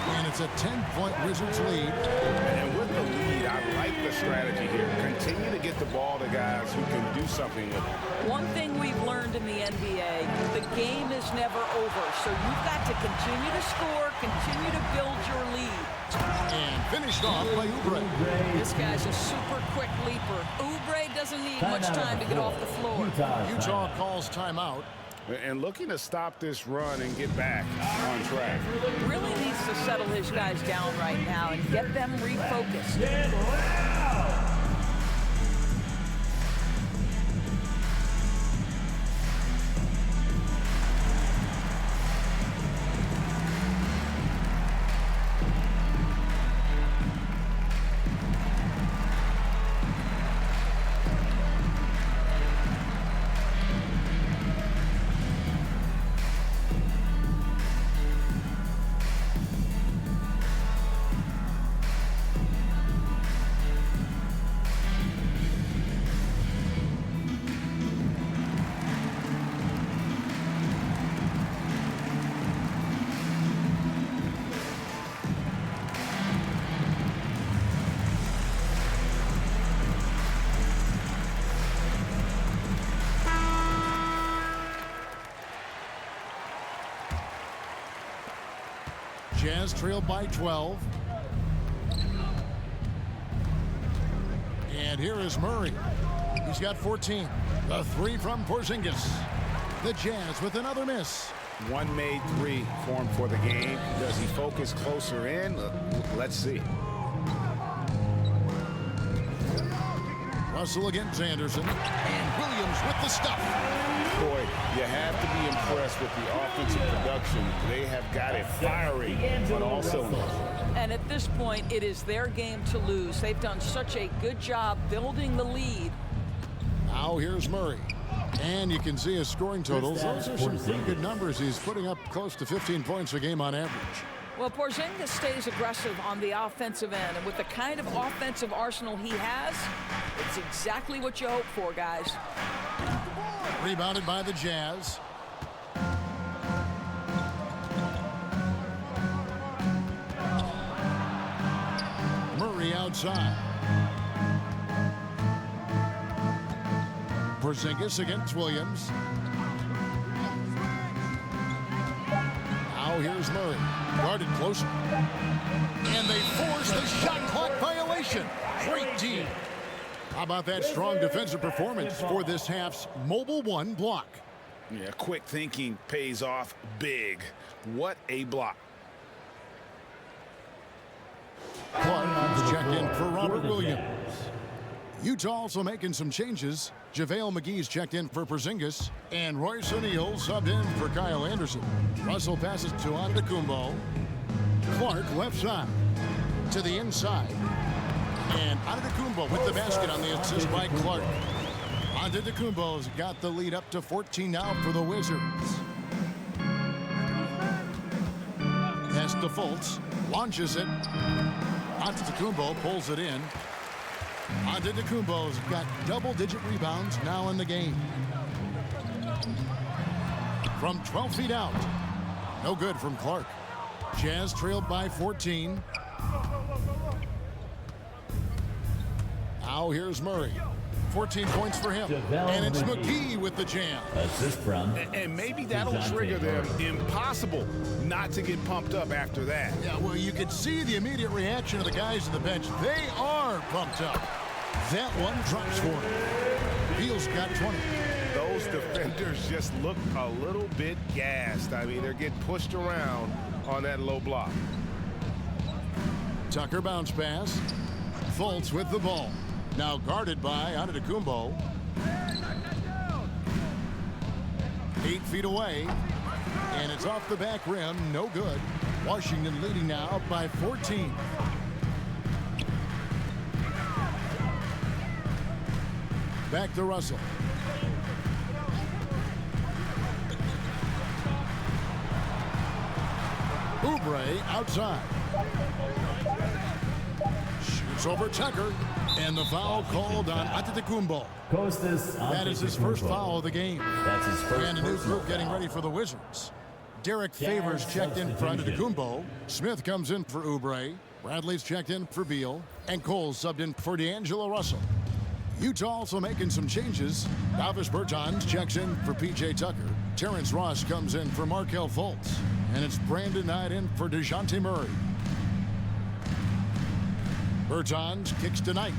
And it's a 10-point Wizards lead. And with the lead, I like the strategy here. Continue to get the ball to guys who can do something with it. One thing we've learned in the NBA, the game is never over. So you've got to continue to score, continue to build your lead. And finished off by Oubre. This guy's a super quick leaper. Oubre doesn't need much time to get off the floor. Utah calls timeout. And looking to stop this run and get back on track. Really needs to settle his guys down right now and get them refocused. Jazz trailed by 12. And here is Murray. He's got 14. The three from Porzingis. The Jazz with another miss. One made three formed for the game. Does he focus closer in? Let's see. Russell against Anderson. And Williams with the stuff. Boy, you have to be impressed with the offensive production. They have got it firing on all cylinders. And at this point, it is their game to lose. They've done such a good job building the lead. Now here's Murray. And you can see his scoring totals. Those are some pretty good numbers. He's putting up close to 15 points a game on average. Well, Porzingis stays aggressive on the offensive end. And with the kind of offensive arsenal he has, it's exactly what you hope for, guys. Rebounded by the Jazz. Murray outside. Porzingis against Williams. Now here's Murray. Guarded closer. And they force the shot clock violation. Great team. How about that strong defensive performance for this half's Mobile One block? Yeah, quick thinking pays off big. What a block. Clark checked in for Robert Williams. Utah also making some changes. JaVale McGee's checked in for Porzingis. And Royce O'Neal subbed in for Kyle Anderson. Russell passes to Antetokounmpo. Clark left side to the inside. And Antetokounmpo with the basket on the assist by Clark. Antetokounmpo's got the lead up to 14 now for the Wizards. Pass to Fultz. Launches it. Antetokounmpo pulls it in. Antetokounmpo's got double-digit rebounds now in the game. From 12 feet out. No good from Clark. Jazz trailed by 14. Now here's Murray. 14 points for him. And it's McGee with the jam. Assist from. And maybe that'll trigger them. Impossible not to get pumped up after that. Yeah, well, you could see the immediate reaction of the guys on the bench. They are pumped up. That one drops for him. Beal's got 20. Those defenders just look a little bit gassed. I mean, they're getting pushed around on that low block. Tucker bounce pass. Fultz with the ball. Now guarded by Antetokounmpo. 8 feet away. And it's off the back rim, no good. Washington leading now by 14. Back to Russell. Oubre outside. Shoots over Tucker. And the foul called on Antetokounmpo. That is his first foul of the game. That's his first. And a new group getting ready for the Wizards. Derek Favors checked in for Antetokounmpo. Smith comes in for Oubre. Bradley's checked in for Beal. And Cole subbed in for D'Angelo Russell. Utah also making some changes. Davis Bertans checks in for P.J. Tucker. Terrence Ross comes in for Markelle Fultz. And it's Brandon Knight in for DeJounte Murray. Bertans kicks to Knight.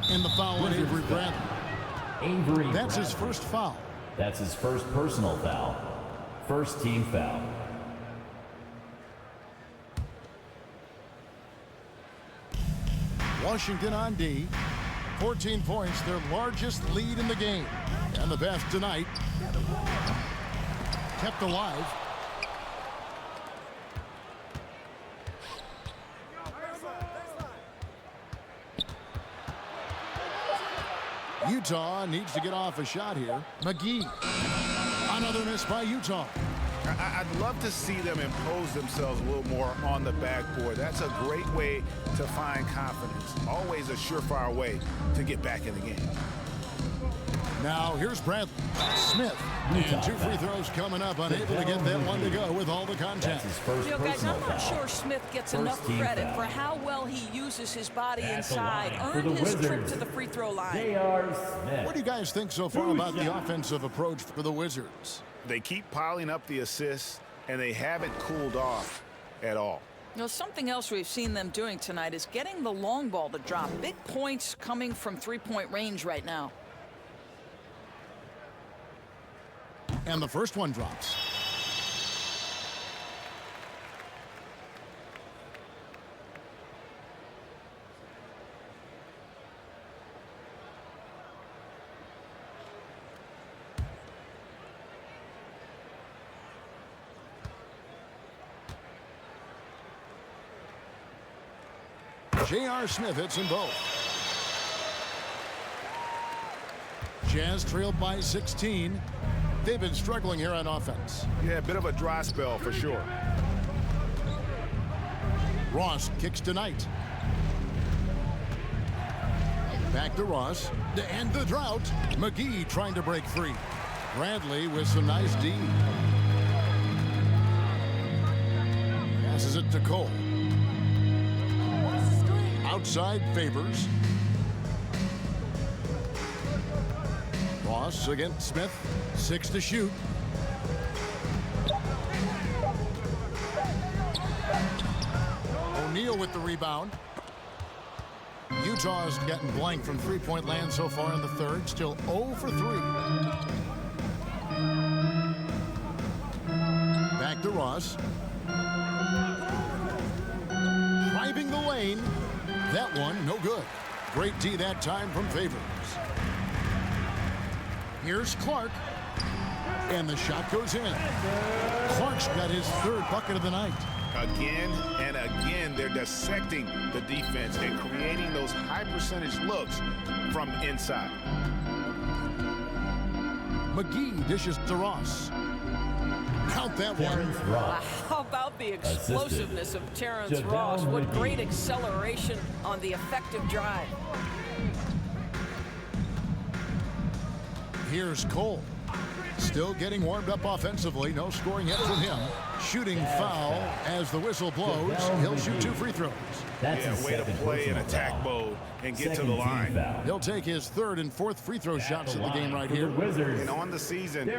And the foul on Avery Bradley. That's his first foul. That's his first personal foul. First team foul. Washington on D. 14 points, their largest lead in the game. And the pass tonight. Kept alive. Utah needs to get off a shot here. McGee. Another miss by Utah. I'd love to see them impose themselves a little more on the backboard. That's a great way to find confidence. Always a surefire way to get back in the game. Now here's Bradley. Smith. And two free throws coming up, unable to get that one to go with all the contact. You know, guys, I'm not sure Smith gets enough credit for how well he uses his body inside, earned his trip to the free throw line. What do you guys think so far about the offensive approach for the Wizards? They keep piling up the assists, and they haven't cooled off at all. You know, something else we've seen them doing tonight is getting the long ball to drop. Big points coming from three-point range right now. And the first one drops. J.R. Smith hits them both. Jazz trailed by 16. They've been struggling here on offense. Yeah, a bit of a dry spell for sure. Ross kicks to Knight. Back to Ross. To end the drought. McGee trying to break free. Bradley with some nice D. Passes it to Cole. Outside Favors. Ross against Smith. 6 to shoot. O'Neal with the rebound. Utah is getting blank from three-point land so far in the third. Still 0 for 3. Back to Ross. Driving the lane. That one, no good. Great D that time from Favors. Here's Clark. And the shot goes in. Clark's got his third bucket of the night. Again and again, they're dissecting the defense and creating those high percentage looks from inside. McGee dishes to Ross. Count that one. How about the explosiveness of Terrence Ross? What great acceleration on the effective drive. Here's Cole. Still getting warmed up offensively. No scoring yet from him. Shooting foul as the whistle blows. He'll shoot 2 free throws. Yeah, way to play in attack mode and get to the line. He'll take his third and fourth free throw shots of the game right here. And on the season,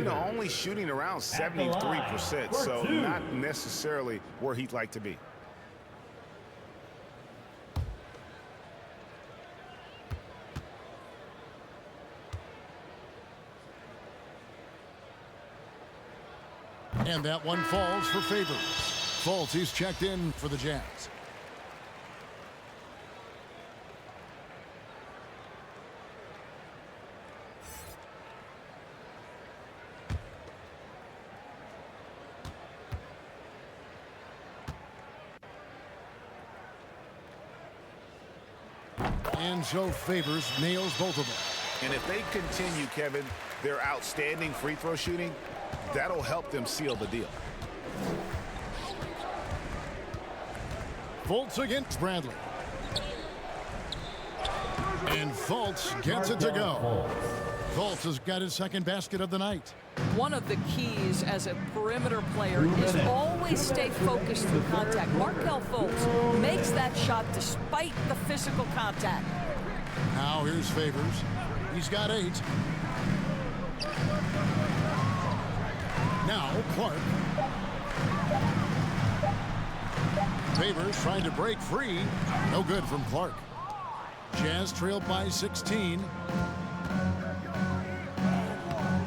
only shooting around 73%, so not necessarily where he'd like to be. And that one falls for Favors. Fultz, he's checked in for the Jazz. And so Favors nails both of them. And if they continue, Kevin, their outstanding free throw shooting, that'll help them seal the deal. Fultz against Bradley. And Fultz gets it to go. Fultz has got his second basket of the night. One of the keys as a perimeter player is always stay focused through contact. Markelle Fultz makes that shot despite the physical contact. Now here's Favors. He's got 8. Now Clark. Favors trying to break free. No good from Clark. Jazz trailed by 16.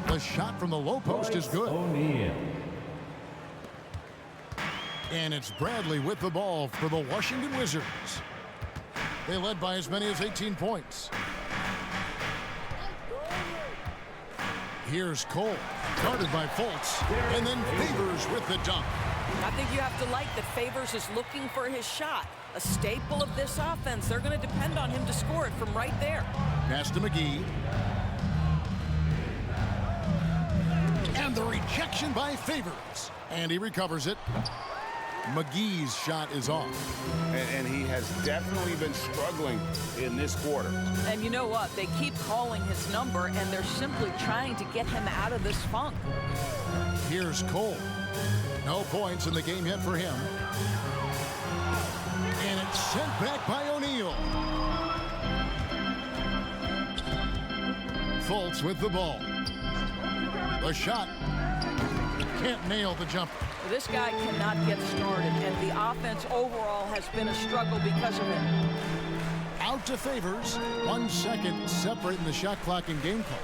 The shot from the low post is good. And it's Bradley with the ball for the Washington Wizards. They led by as many as 18 points. Here's Cole, guarded by Fultz, and then Favors with the dunk. I think you have to like that Favors is looking for his shot. A staple of this offense. They're going to depend on him to score it from right there. Pass to McGee. And the rejection by Favors. And he recovers it. McGee's shot is off. And he has definitely been struggling in this quarter. And you know what? They keep calling his number, and they're simply trying to get him out of this funk. Here's Cole. No points in the game yet for him. And it's sent back by O'Neal. Fultz with the ball. The shot. Can't nail the jumper. This guy cannot get started, and the offense overall has been a struggle because of it. Out to Favors. 1 second separating the shot clock and game clock.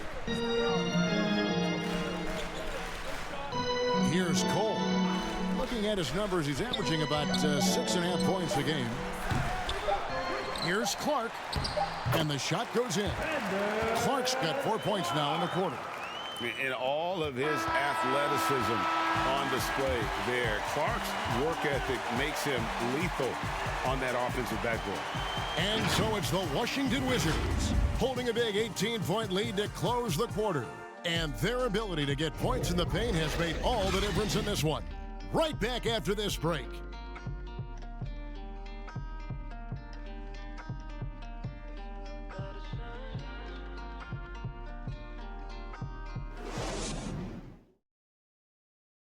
Here's Cole. Looking at his numbers, he's averaging about 6.5 points a game. Here's Clark. And the shot goes in. Clark's got 4 points now in the quarter. And all of his athleticism on display there. Clark's work ethic makes him lethal on that offensive backboard. And so it's the Washington Wizards holding a big 18-point lead to close the quarter. And their ability to get points in the paint has made all the difference in this one. Right back after this break.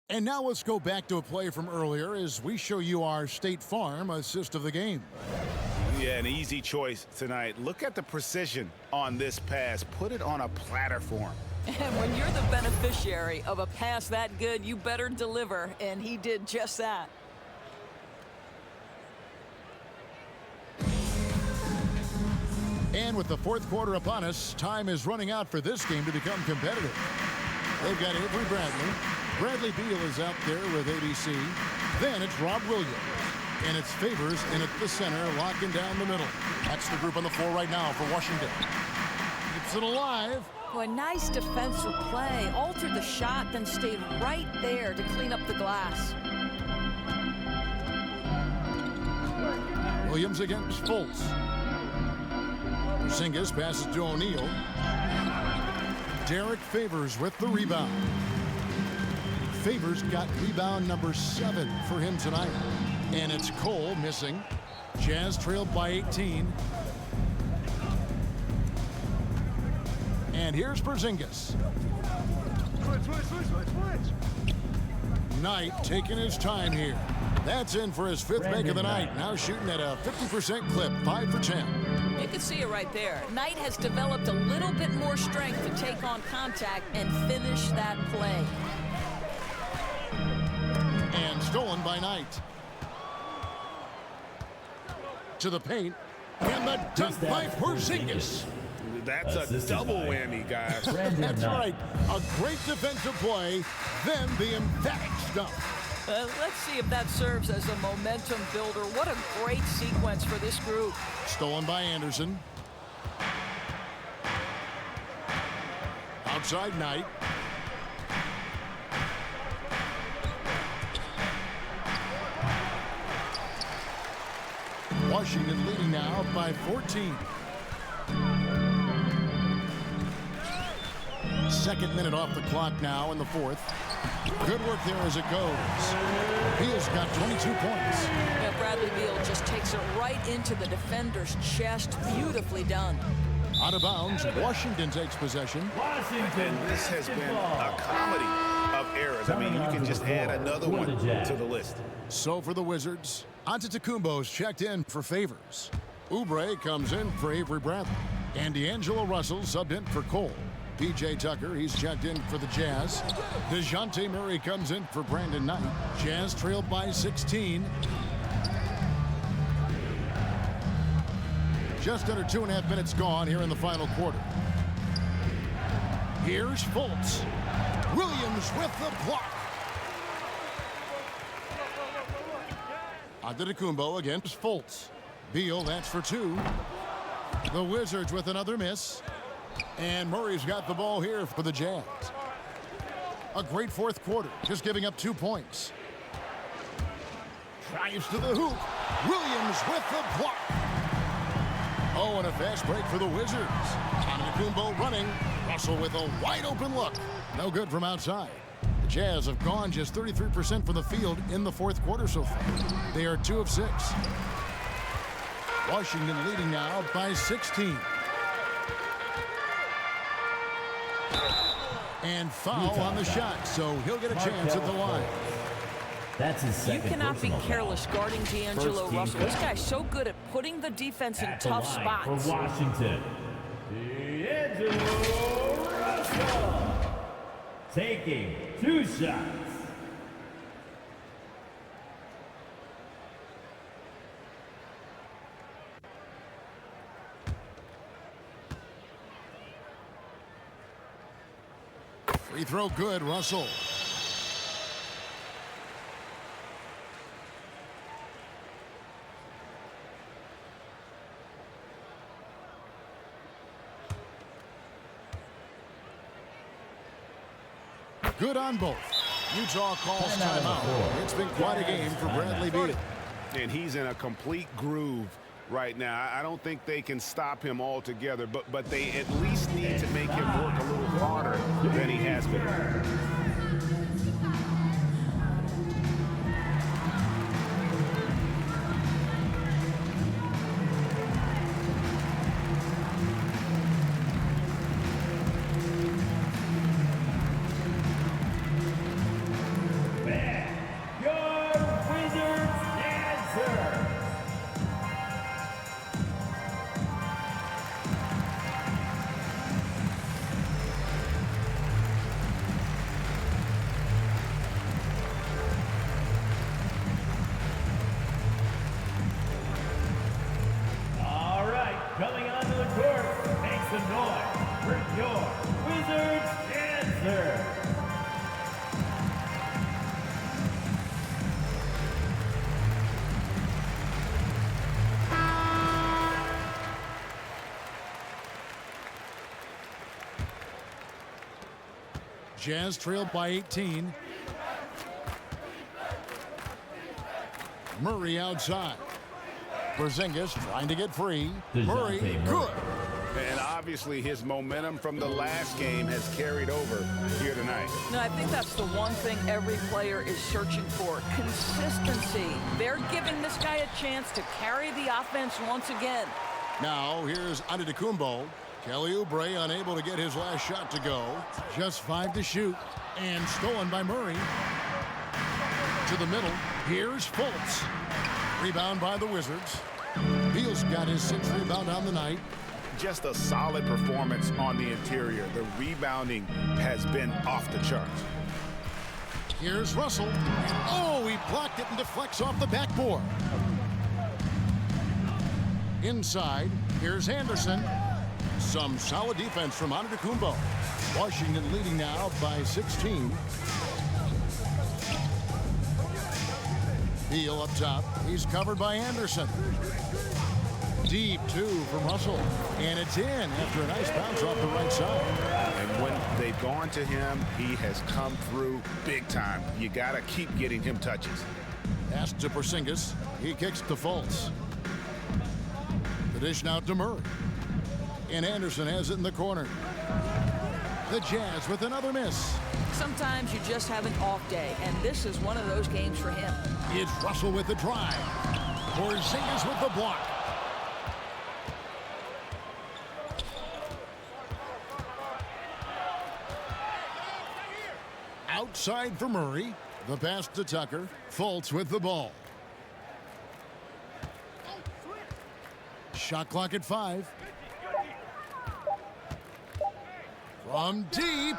And now let's go back to a play from earlier as we show you our State Farm assist of the game. Yeah, an easy choice tonight. Look at the precision on this pass. Put it on a platter for him. And when you're the beneficiary of a pass that good, you better deliver, and he did just that. And with the fourth quarter upon us, time is running out for this game to become competitive. They've got Avery Bradley. Bradley Beal is out there with ABC. Then it's Rob Williams. And it's Favors in at the center, locking down the middle. That's the group on the floor right now for Washington. Keeps it alive. Oh, a nice defensive play. Altered the shot, then stayed right there to clean up the glass. Williams against Fultz. Porzingis passes to O'Neal. Derek Favors with the rebound. Favors got rebound number 7 for him tonight. And it's Cole missing. Jazz trailed by 18. And here's Porzingis. Knight taking his time here. That's in for his 5th make of the night. Now shooting at a 50% clip, 5 for 10. You can see it right there. Knight has developed a little bit more strength to take on contact and finish that play. And stolen by Knight. To the paint. And the dunk by Porzingis. That's a double whammy, guys. That's right. A great defensive play, then the emphatic stuff. Let's see if that serves as a momentum builder. What a great sequence for this group. Stolen by Anderson. Outside Knight. Washington leading now by 14. Second minute off the clock now in the fourth. Good work there as it goes. Beal's got 22 points. Yeah, Bradley Beal just takes it right into the defender's chest. Beautifully done. Out of bounds, Washington takes possession. And this has been a comedy of errors. I mean, you can just add another one to the list. So for the Wizards, Antetokounmpo's checked in for Favors. Oubre comes in for Avery Bradley. And D'Angelo Russell subbed in for Cole. P.J. Tucker, he's checked in for the Jazz. DeJounte Murray comes in for Brandon Knight. Jazz trailed by 16. Just under 2.5 minutes gone here in the final quarter. Here's Fultz. Williams with the block. Antetokounmpo against Fultz. Beal, that's for two. The Wizards with another miss. And Murray's got the ball here for the Jazz. A great fourth quarter, just giving up 2 points. Drives to the hoop. Williams with the block. Oh, and a fast break for the Wizards. Antetokounmpo running. Russell with a wide open look. No good from outside. The Jazz have gone just 33% from the field in the fourth quarter so far. They are 2 of 6. Washington leading now by 16. And foul on the shot, so he'll get a chance at the line. That's his second. You cannot be personal careless foul. guarding D'Angelo Russell. This guy's so good at putting the defense in At the tough line spots. For Washington, D'Angelo Russell taking 2 shots. Free throw good, Russell. Good on both. Utah calls timeout. It's been quite a game for Bradley Beal. And he's in a complete groove right now. I don't think they can stop him altogether, but they at least need to make him work a little harder than he has been. Coming onto the court, make some noise for your Wizards answer. Jazz trailed by 18. Murray outside. Porzingis trying to get free. Murray, good. And obviously his momentum from the last game has carried over here tonight. No, I think that's the one thing every player is searching for. Consistency. They're giving this guy a chance to carry the offense once again. Now here's Antetokounmpo. Kelly Oubre unable to get his last shot to go. Just 5 to shoot. And stolen by Murray. To the middle. Here's Fultz. Rebound by the Wizards. Beal's got his 6th rebound on the night. Just a solid performance on the interior. The rebounding has been off the charts. Here's Russell. Oh, he blocked it and deflects off the backboard. Inside, here's Anderson. Some solid defense from Antetokounmpo. Washington leading now by 16. Beal up top. He's covered by Anderson. Deep 2 from Russell. And it's in after a nice bounce off the right side. And when they've gone to him, he has come through big time. You got to keep getting him touches. Pass to Porzingis. He kicks to Fultz. The dish now to Murray. And Anderson has it in the corner. The Jazz with another miss. Sometimes you just have an off day, and this is one of those games for him. It's Russell with the drive. Porzingis with the block. Outside for Murray. The pass to Tucker. Fultz with the ball. Shot clock at 5. From deep.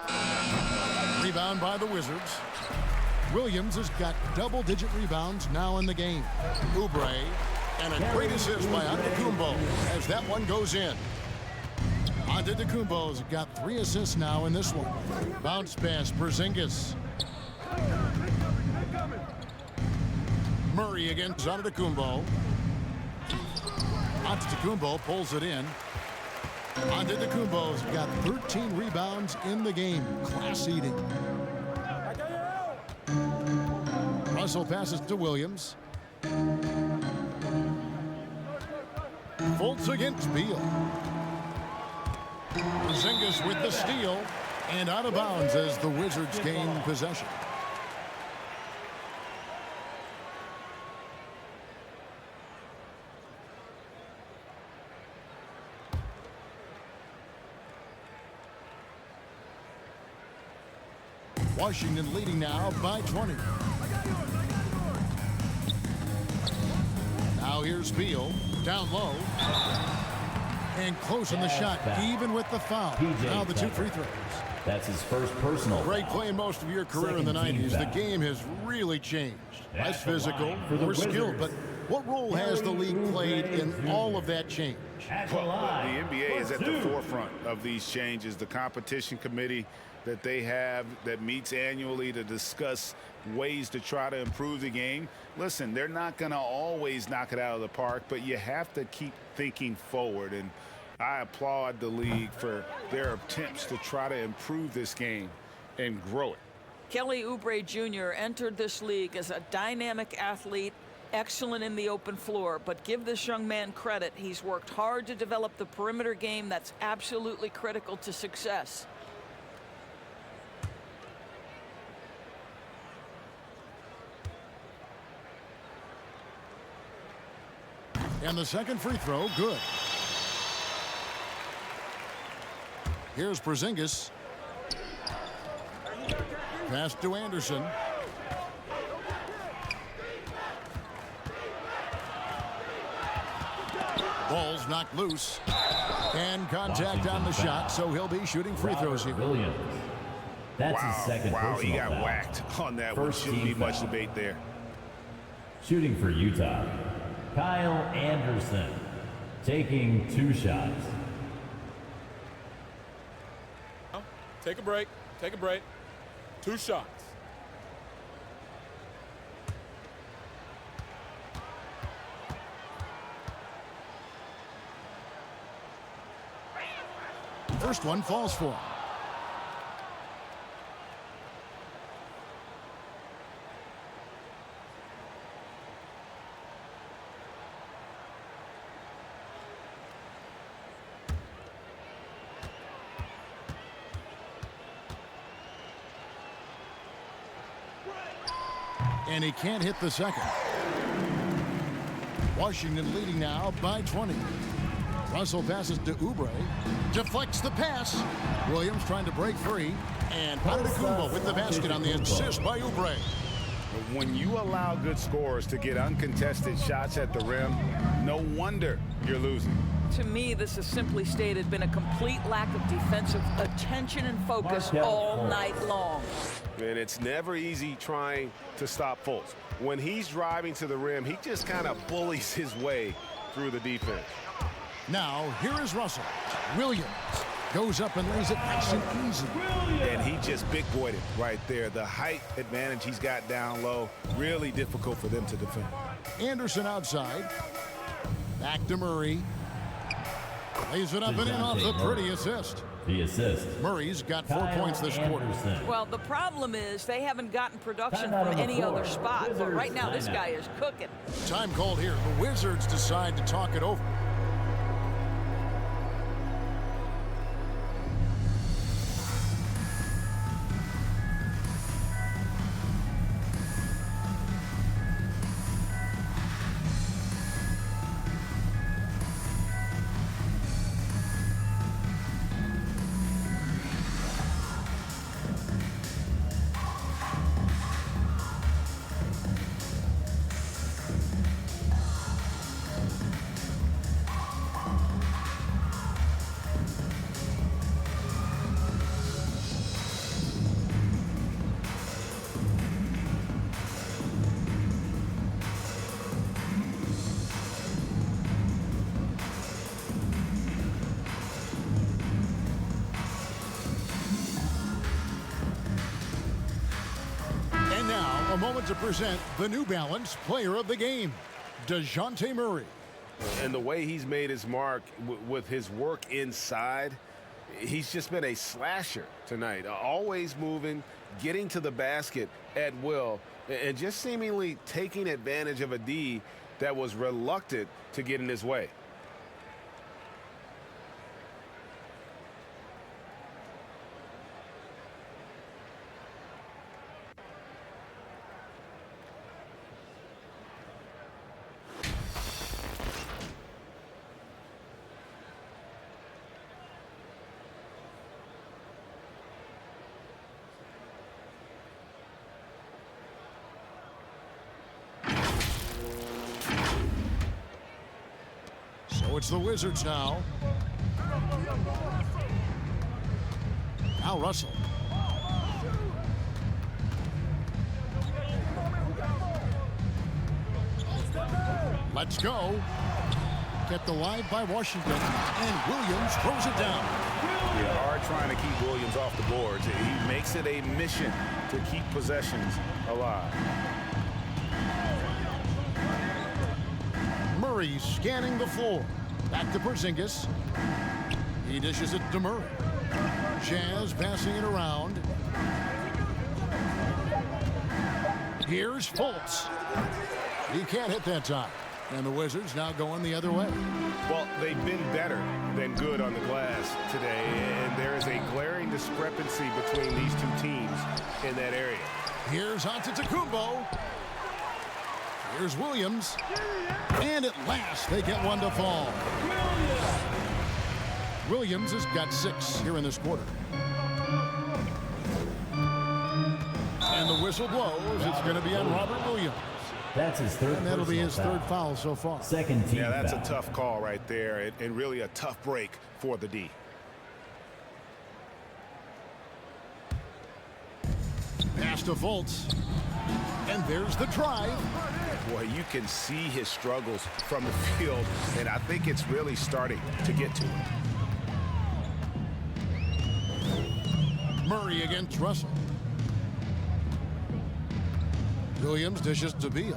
Rebound by the Wizards. Williams has got double-digit rebounds now in the game. Oubre, and a great assist by Antetokounmpo as that one goes in. Antetokounmpo's got 3 assists now in this one. Bounce pass, Porzingis. Murray against Antetokounmpo. Antetokounmpo pulls it in. Antetokounmpo's got 13 rebounds in the game. Class eating. Russell passes to Williams. Fultz against Beal. Porzingis with the steal and out of bounds as the Wizards gain possession. Washington leading now by 20. Now here's Beal, down low. And close in the shot, even with the foul. Now the 2 free throws. That's his first personal. Great playing most of your career in the 90s. The game has really changed. Less physical, more skilled. But what role has the league played in all of that change? Well, the NBA is at the forefront of these changes. The competition committee that they have that meets annually to discuss ways to try to improve the game. Listen, they're not going to always knock it out of the park, but you have to keep thinking forward. And I applaud the league for their attempts to try to improve this game and grow it. Kelly Oubre Jr. entered this league as a dynamic athlete, excellent in the open floor, but give this young man credit. He's worked hard to develop the perimeter game that's absolutely critical to success. And the second free throw, good. Here's Porzingis. Pass to Anderson. Ball's knocked loose. And contact on the shot, so he'll be shooting free throws here. Williams. That's his second Wow, he got personal foul. whacked on that one. First Shouldn't team be much foul. debate there. Shooting for Utah, Kyle Anderson, taking 2 shots. Take a break. Take a break. 2 shots. First one falls for him. And he can't hit the second. Washington leading now by 20. Russell passes to Oubre. Deflects the pass. Williams trying to break free. And Antetokounmpo with the basket on the assist by Oubre. When you allow good scorers to get uncontested shots at the rim, no wonder you're losing. To me, this has simply stated been a complete lack of defensive attention and focus all night long. And it's never easy trying to stop Fultz. When he's driving to the rim, he just kind of bullies his way through the defense. Now, here is Russell. Williams goes up and lays it nice and easy. And he just big boyed it right there. The height advantage he's got down low, really difficult for them to defend. Anderson outside. Back to Murray. Lays it up and in off the pretty assist. The assist. Murray's got 4 points this quarter. Well, the problem is they haven't gotten production from any other spot, but right now this guy is cooking. Time called here. The Wizards decide to talk it over. to present the New Balance Player of the Game, DeJounte Murray. And the way he's made his mark with his work inside, he's just been a slasher tonight. Always moving, getting to the basket at will, and just seemingly taking advantage of a D that was reluctant to get in his way. So it's the Wizards now. Now Russell. Let's go. Kept alive by Washington, and Williams throws it down. Yeah, hard trying to keep Williams off the boards. He makes it a mission to keep possessions alive. Murray scanning the floor. Back to Porzingis. He dishes it to Murray. Jazz passing it around. Here's Fultz. He can't hit that time. And the Wizards now going the other way. Well, they've been better than good on the glass today, and there is a glaring discrepancy between these two teams in that area. Here's Antetokounmpo. Here's Williams. And at last, they get one to fall. Williams has got 6 here in this quarter. And the whistle blows. It's going to be on Robert Williams. That's his third. And that'll be his third foul so far. Second team Yeah, that's foul. a tough call right there, and really a tough break for the D. Pass to Fultz. And there's the drive. Boy, you can see his struggles from the field, and I think it's really starting to get to him. Murray against Russell. Williams dishes to Beal.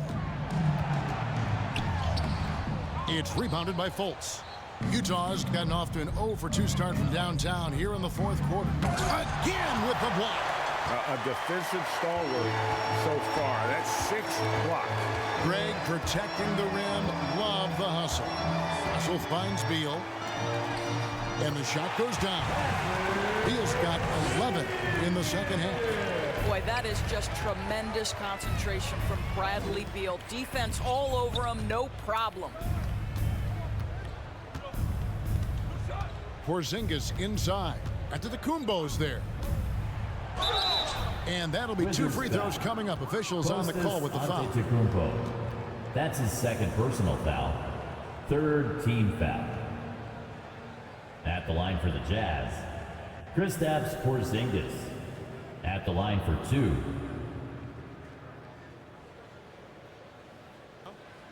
It's rebounded by Fultz. Utah's gotten off to an 0-for-2 start from downtown here in the fourth quarter. Again with the block. A defensive stalwart so far. That's 6 blocks. Greg protecting the rim. Love the hustle. Russell finds Beal. And the shot goes down. Beal's got 11 in the second half. Boy, that is just tremendous concentration from Bradley Beal. Defense all over him, no problem. Porzingis inside. Antetokounmpo's there. And that'll be 2 free throws coming up. Officials on the call with the foul. That's his second personal foul. Third team foul. At the line for the Jazz, Kristaps Porzingis. At the line for 2.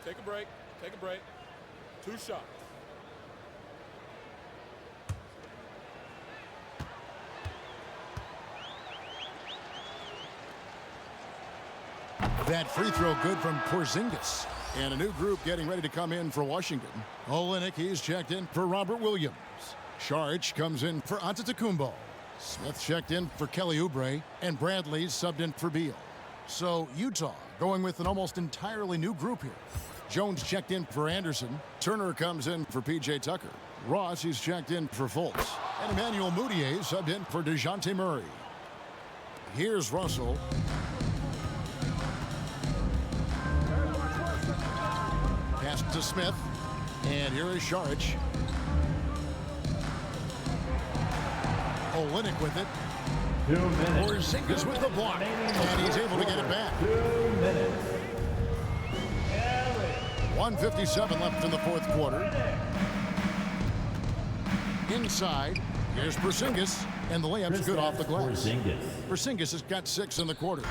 Take a break. Take a break. 2 shots. That free throw good from Porzingis. And a new group getting ready to come in for Washington. Olenek, he's checked in for Robert Williams. Saric comes in for Antetokounmpo. Smith checked in for Kelly Oubre. And Bradley subbed in for Beal. So Utah going with an almost entirely new group here. Jones checked in for Anderson. Turner comes in for P.J. Tucker. Ross, he's checked in for Fultz. And Emmanuel Mudiay subbed in for DeJounte Murray. Here's Russell. Pass to Smith. And here is Saric. Olenek with it. 2 minutes. Porzingis with the block. And he's able to get it back. 2 minutes. 1:57 left in the fourth quarter. Inside. Here's Porzingis. And the layup's good off the glass. Porzingis has got 6 in the quarter.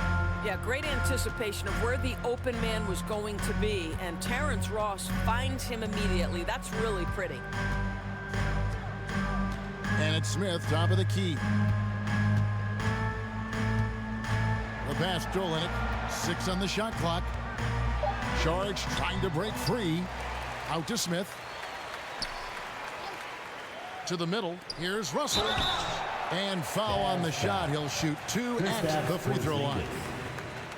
Yeah, great anticipation of where the open man was going to be, and Terrence Ross finds him immediately. That's really pretty. And it's Smith, top of the key. The pass to Olenek. 6 on the shot clock. Saric trying to break free. Out to Smith. To the middle. Here's Russell. And foul on the shot. He'll shoot 2 at the free throw line.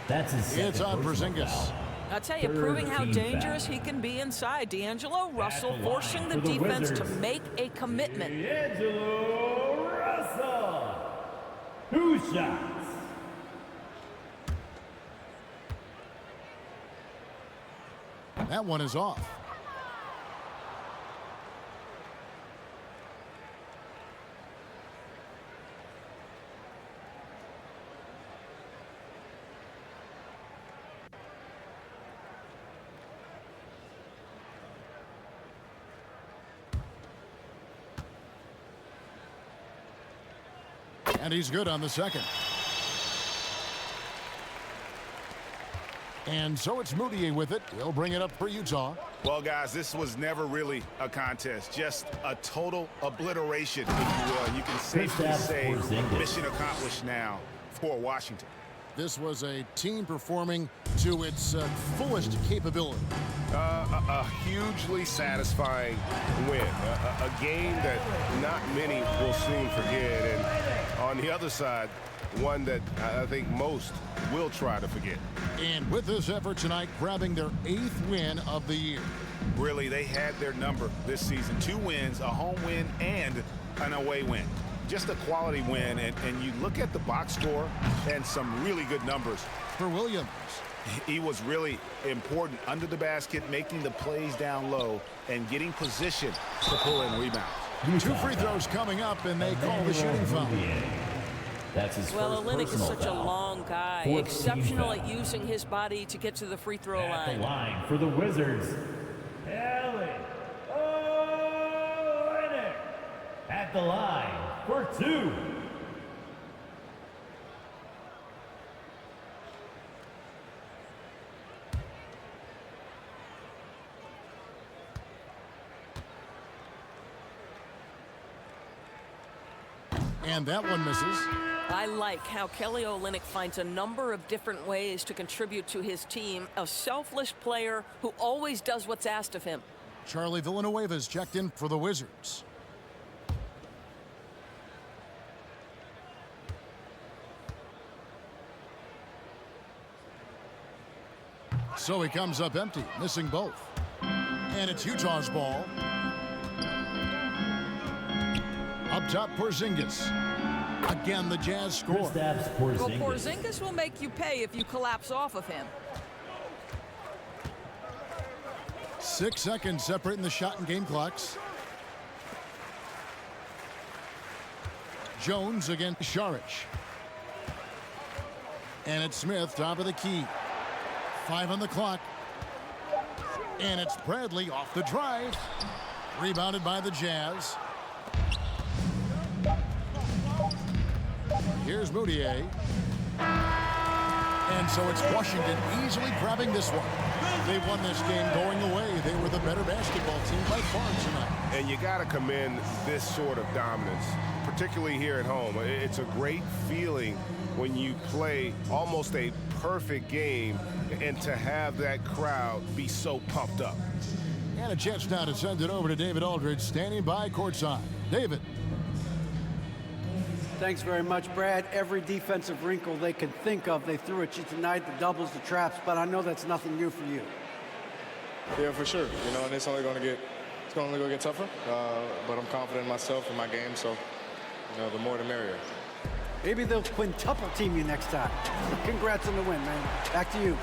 That's his second. It's on Porzingis. I'll tell you, proving how dangerous he can be inside. D'Angelo Russell forcing the defense to make a commitment. D'Angelo Russell. 2 shots. That one is off. And he's good on the second. And so it's Moutier with it. He'll bring it up for Utah. Well, guys, this was never really a contest, just a total obliteration, if you will. You can safely say mission accomplished now for Washington. This was a team performing to its fullest capability. A hugely satisfying win, a game that not many will soon forget, and on the other side, one that I think most will try to forget. And with this effort tonight, grabbing their 8th win of the year. Really, they had their number this season. 2 wins, a home win, and an away win. Just a quality win, and you look at the box score and some really good numbers. For Williams. He was really important under the basket, making the plays down low and getting position to pull in rebounds. 2 free throws coming up, and they call the shooting foul. That's his well, first Olynyk is such foul. a long guy, exceptional at using his body to get to the free throw line. At the line for the Wizards, Kelly Olynyk. At the line for 2. And that one misses. I like how Kelly Olynyk finds a number of different ways to contribute to his team. A selfless player who always does what's asked of him. Charlie Villanueva's checked in for the Wizards. So he comes up empty, missing both. And it's Utah's ball. Up top, Porzingis. Again, the Jazz score. Well, Porzingis will make you pay if you collapse off of him. 6 seconds separating the shot and game clocks. Jones against Saric. And it's Smith, top of the key. 5 on the clock. And it's Bradley off the drive. Rebounded by the Jazz. Here's Moutier. And so it's Washington easily grabbing this one. They won this game going away. They were the better basketball team by far tonight. And you got to commend this sort of dominance, particularly here at home. It's a great feeling when you play almost a perfect game and to have that crowd be so pumped up. And a chance now to send it over to David Aldridge, standing by courtside. David. Thanks very much, Brad. Every defensive wrinkle they can think of, they threw at you tonight, the doubles, the traps, but I know that's nothing new for you. Yeah, for sure. You know, and it's only going to get tougher, but I'm confident in myself and my game, so, you know, the more the merrier. Maybe they'll quintuple team you next time. Congrats on the win, man. Back to you.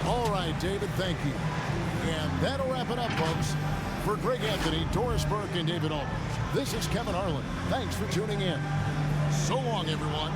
All right, David, thank you. And that'll wrap it up, folks. For Greg Anthony, Doris Burke, and David Aldridge, this is Kevin Harlan. Thanks for tuning in. So long, everyone.